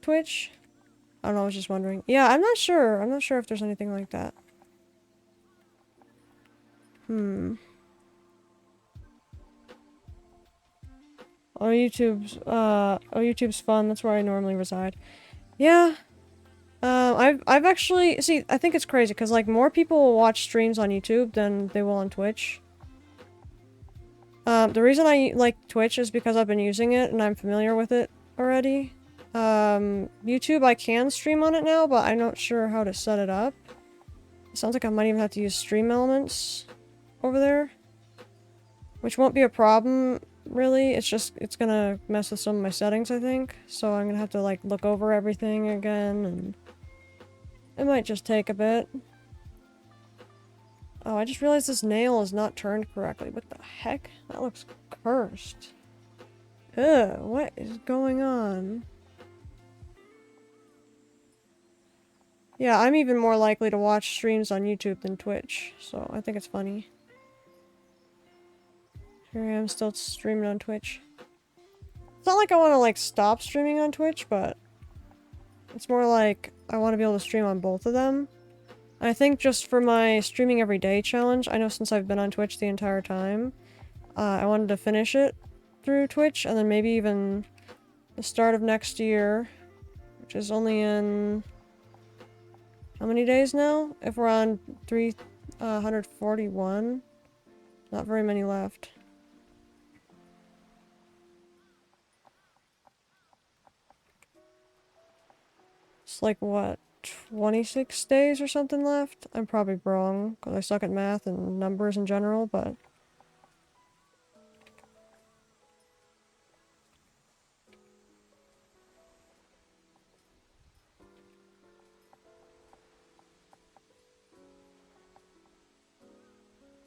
Twitch. I don't know, I was just wondering. Yeah, I'm not sure. I'm not sure if there's anything like that. YouTube's fun. That's where I normally reside. Yeah. I've actually, see, I think it's crazy, because, like, more people will watch streams on YouTube than they will on Twitch. The reason I like Twitch is because I've been using it, and I'm familiar with it already. YouTube, I can stream on it now, but I'm not sure how to set it up. It sounds like I might even have to use Stream Elements over there. Which won't be a problem, really. It's just, it's gonna mess with some of my settings, I think. So I'm gonna have to, like, look over everything again, and it might just take a bit. Oh, I just realized this nail is not turned correctly. What the heck? That looks cursed. Ugh, what is going on? Yeah, I'm even more likely to watch streams on YouTube than Twitch, so I think it's funny. Here I am still streaming on Twitch. It's not like I want to, like, stop streaming on Twitch, but It's more like I want to be able to stream on both of them. I think just for my streaming every day challenge, I know since I've been on Twitch the entire time, I wanted to finish it through Twitch, and then maybe even the start of next year, which is only in... how many days now? If we're on 341, not very many left. It's like, what, 26 days or something left? I'm probably wrong, because I suck at math and numbers in general, but...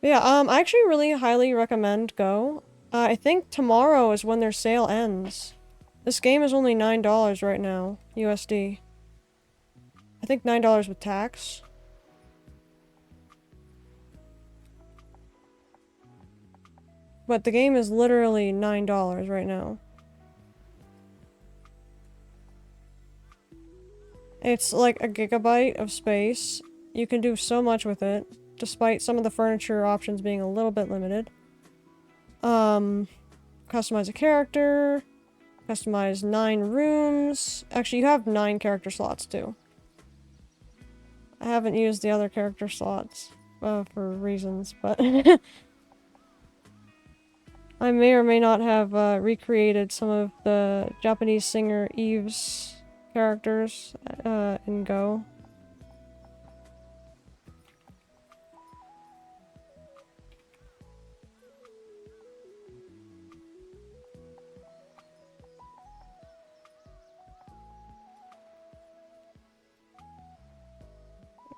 yeah, I actually really highly recommend Go. I think tomorrow is when their sale ends. This game is only $9 right now, USD. I think $9 with tax. But the game is literally $9 right now. It's like a gigabyte of space. You can do so much with it, despite some of the furniture options being a little bit limited. Customize a character. Customize 9 rooms. Actually, you have 9 character slots too. I haven't used the other character slots for reasons, but I may or may not have recreated some of the Japanese singer Eve's characters in Go.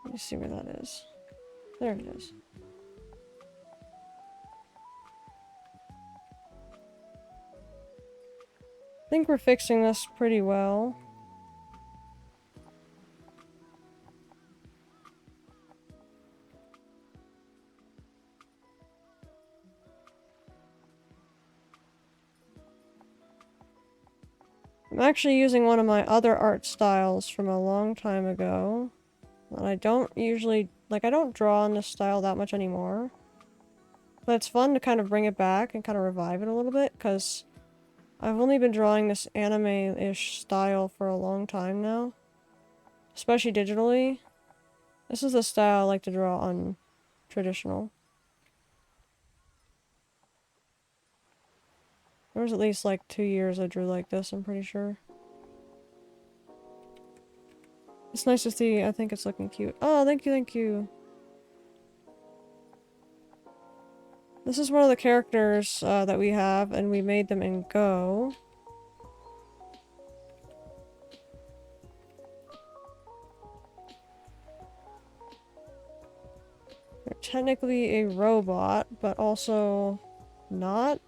Let me see where that is. There it is. I think we're fixing this pretty well. I'm actually using one of my other art styles from a long time ago. And I don't usually, like, I don't draw in this style that much anymore. But it's fun to kind of bring it back and kind of revive it a little bit, because I've only been drawing this anime-ish style for a long time now. Especially digitally. This is the style I like to draw on traditional. There was at least like 2 years I drew like this, I'm pretty sure. It's nice to see. I think it's looking cute. Oh, thank you, thank you. This is one of the characters that we have, and we made them in Go. They're technically a robot, but also not.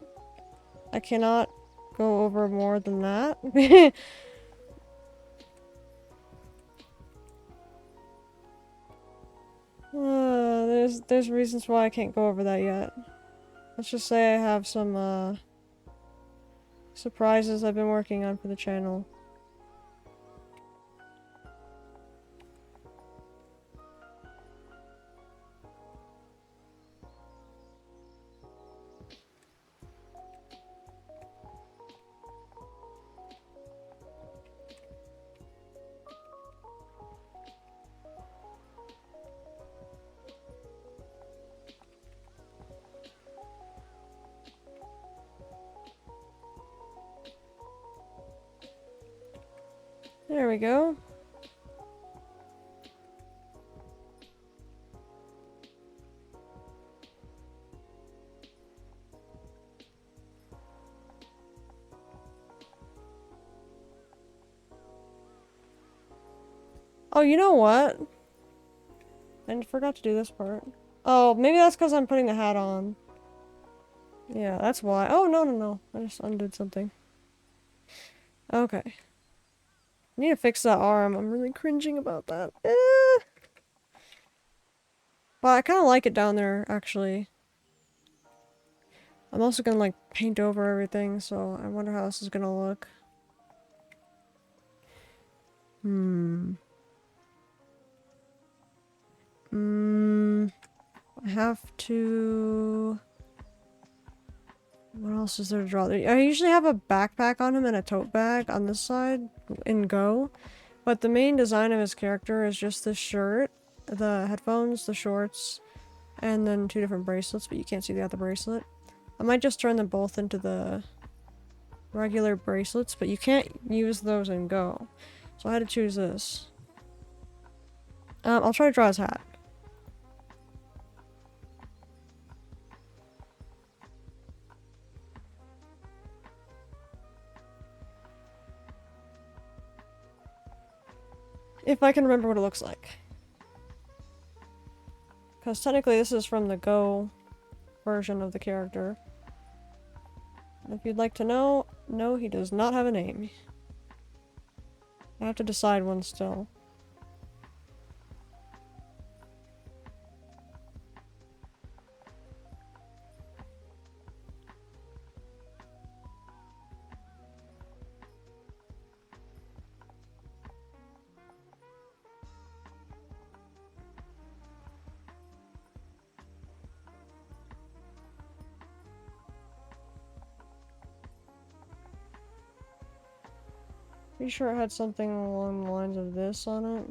I cannot go over more than that. There's reasons why I can't go over that yet. Let's just say I have some surprises I've been working on for the channel. There we go. Oh, you know what? I forgot to do this part. Oh, maybe that's because I'm putting the hat on. Yeah, that's why. Oh, no, no, no. I just undid something. Okay. I need to fix that arm. I'm really cringing about that. But I kind of like it down there, actually. I'm also gonna, like, paint over everything, so I wonder how this is gonna look. I have to... What else is there to draw? I usually have a backpack on him and a tote bag on this side in Go. But the main design of his character is just the shirt, the headphones, the shorts, and then 2 different bracelets, but you can't see the other bracelet. I might just turn them both into the regular bracelets, but you can't use those in Go. So I had to choose this. I'll try to draw his hat. If I can remember what it looks like. Because technically this is from the Go version of the character. And if you'd like to know, no, he does not have a name. I have to decide one still. Pretty sure it had something along the lines of this on it.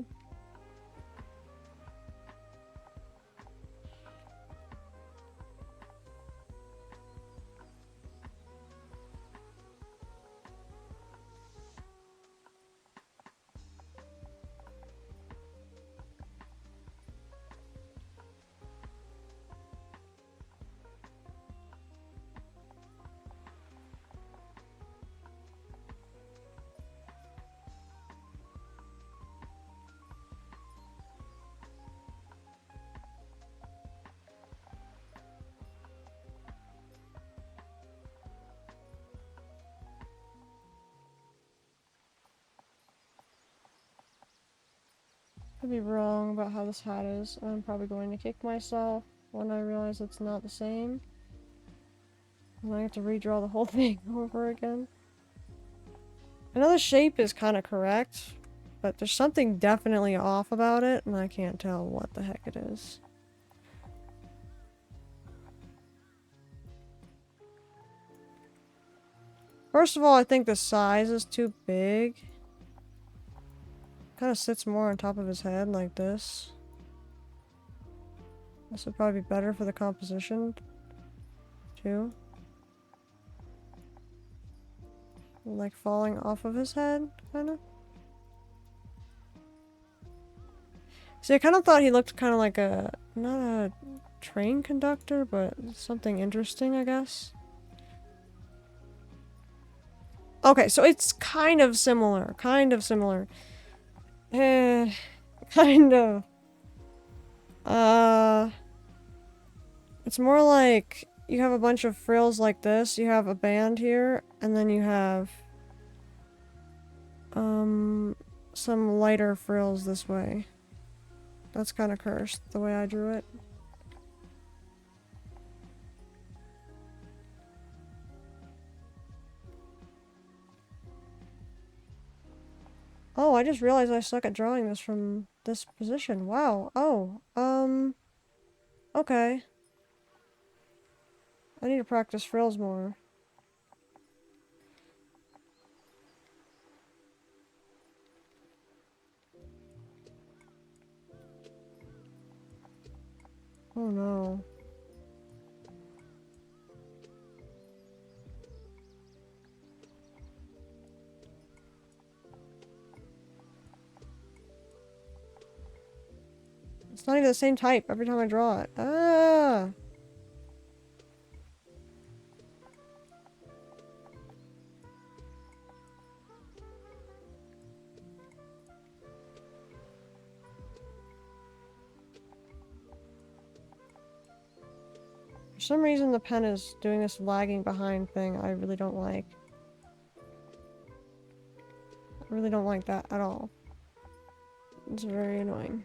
Could be wrong about how this hat is. I'm probably going to kick myself when I realize it's not the same. And I have to redraw the whole thing over again. I know the shape is kind of correct, but there's something definitely off about it, and I can't tell what the heck it is. First of all, I think the size is too big. Kind of sits more on top of his head like this. This would probably be better for the composition, too. Like falling off of his head, kind of. See, I kind of thought he looked kind of like a, not a train conductor, but something interesting, I guess. Okay, so it's kind of similar. Kind of similar. Kind of. It's more like you have a bunch of frills like this. You have a band here, and then you have some lighter frills this way. That's kind of cursed, the way I drew it. Oh, I just realized I suck at drawing this from this position. Wow. Oh, okay. I need to practice frills more. Oh no. It's not even the same type every time I draw it. Ah! For some reason the pen is doing this lagging behind thing I really don't like. I really don't like that at all. It's very annoying.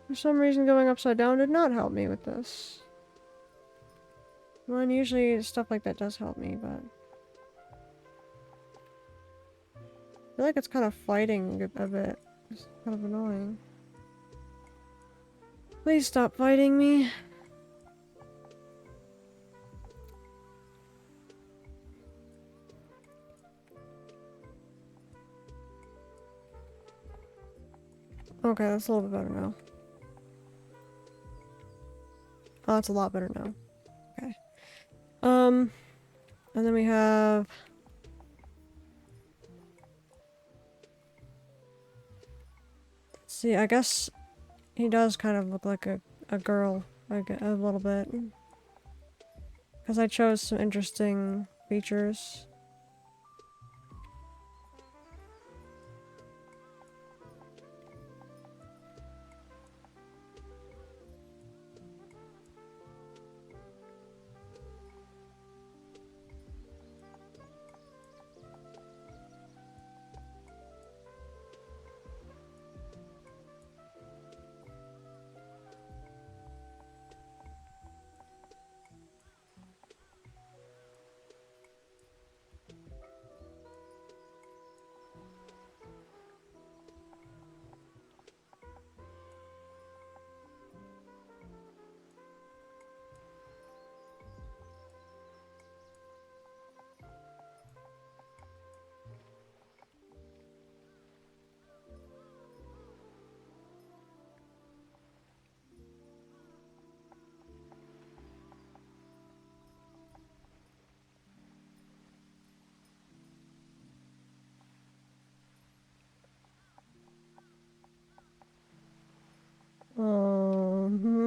For some reason going upside down did not help me with this. Well, and usually stuff like that does help me, but I feel like it's kind of fighting a bit. It's kind of annoying. Please stop fighting me. Okay, that's a little bit better now. Oh, that's a lot better now. Okay. And then we have... Let's see, I guess he does kind of look like a girl, like a little bit. Because I chose some interesting features.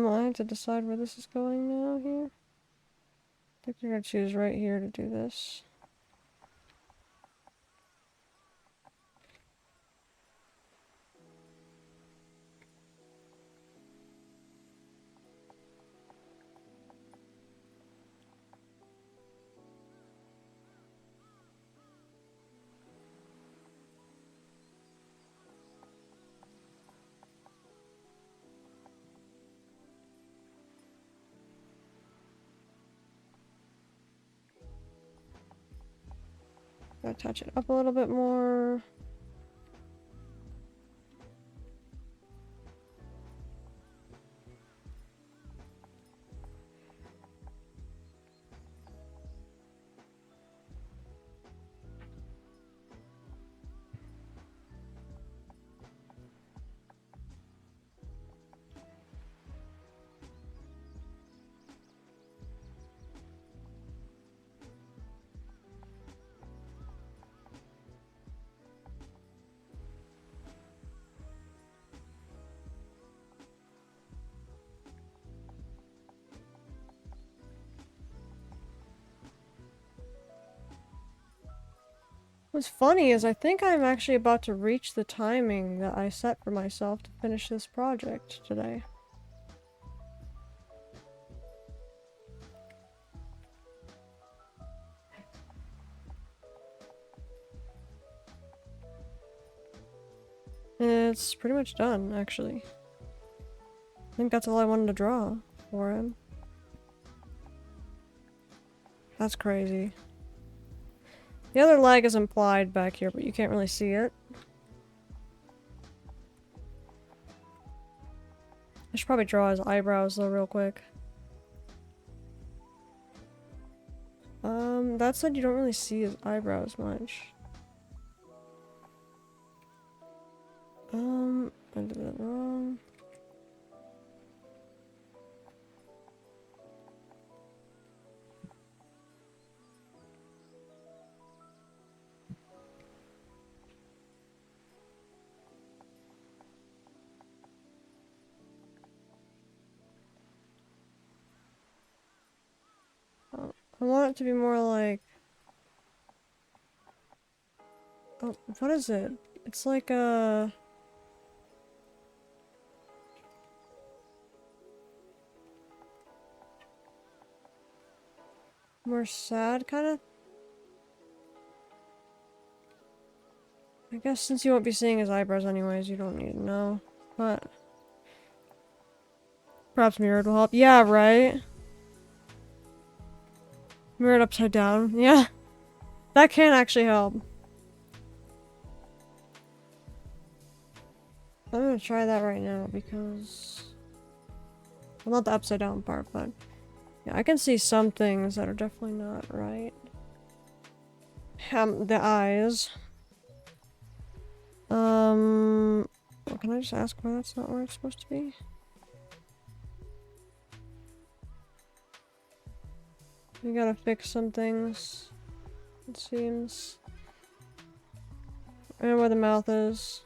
I have to decide where this is going now here. I think we're gonna choose right here to do this. Gotta touch it up a little bit more. What's funny is I think I'm actually about to reach the timing that I set for myself to finish this project today. It's pretty much done, actually. I think that's all I wanted to draw for him. That's crazy. The other leg is implied back here, but you can't really see it. I should probably draw his eyebrows though real quick. That said, you don't really see his eyebrows much. I did that wrong. I want it to be more like... Oh, what is it? It's like a... more sad, kind of? I guess since you won't be seeing his eyebrows anyways, you don't need to know. But... perhaps mirrored will help. Yeah, right? Mirror it upside down. Yeah. That can actually help. I'm gonna try that right now because... Well, not the upside down part, but... Yeah, I can see some things that are definitely not right. The eyes. Well, can I just ask why that's not where it's supposed to be? We gotta fix some things, it seems. I know where the mouth is.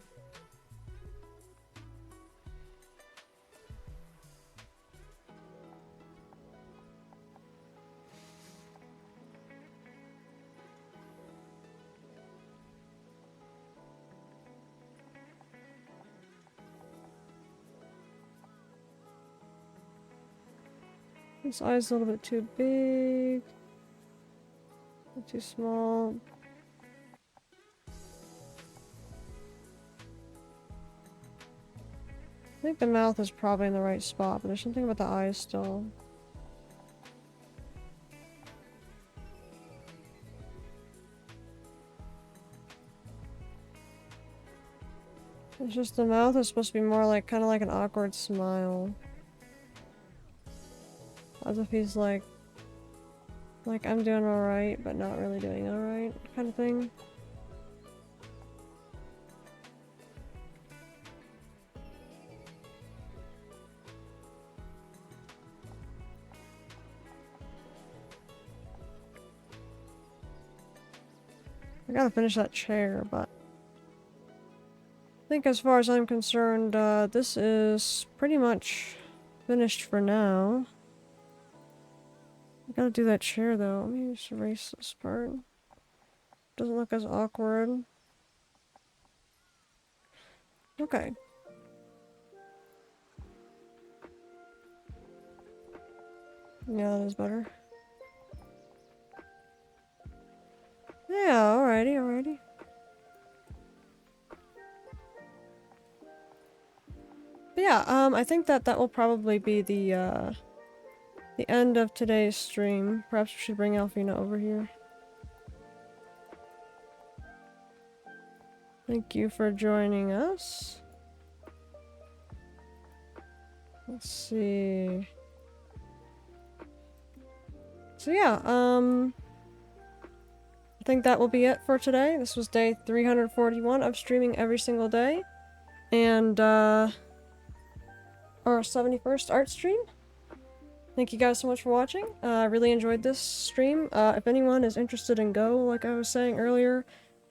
This eye's a little bit too big. Too small. I think the mouth is probably in the right spot, but there's something about the eyes still. It's just the mouth is supposed to be more like, kind of like an awkward smile. As if he's like I'm doing alright, but not really doing alright, kind of thing. I gotta finish that chair, but... I think as far as I'm concerned, this is pretty much finished for now. I gotta do that chair though. Let me just erase this part. Doesn't look as awkward. Okay. Yeah, that is better. Yeah, alrighty, alrighty. But yeah, I think that will probably be the end of today's stream. Perhaps we should bring Alfina over here. Thank you for joining us. Let's see. So yeah, I think that will be it for today. This was day 341 of streaming every single day. And, our 71st art stream. Thank you guys so much for watching. I really enjoyed this stream. If anyone is interested in Go, like I was saying earlier,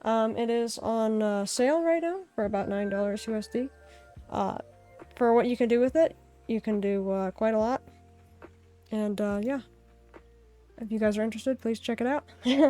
it is on sale right now for about $9 USD. For what you can do with it, you can do quite a lot. And yeah, if you guys are interested, please check it out.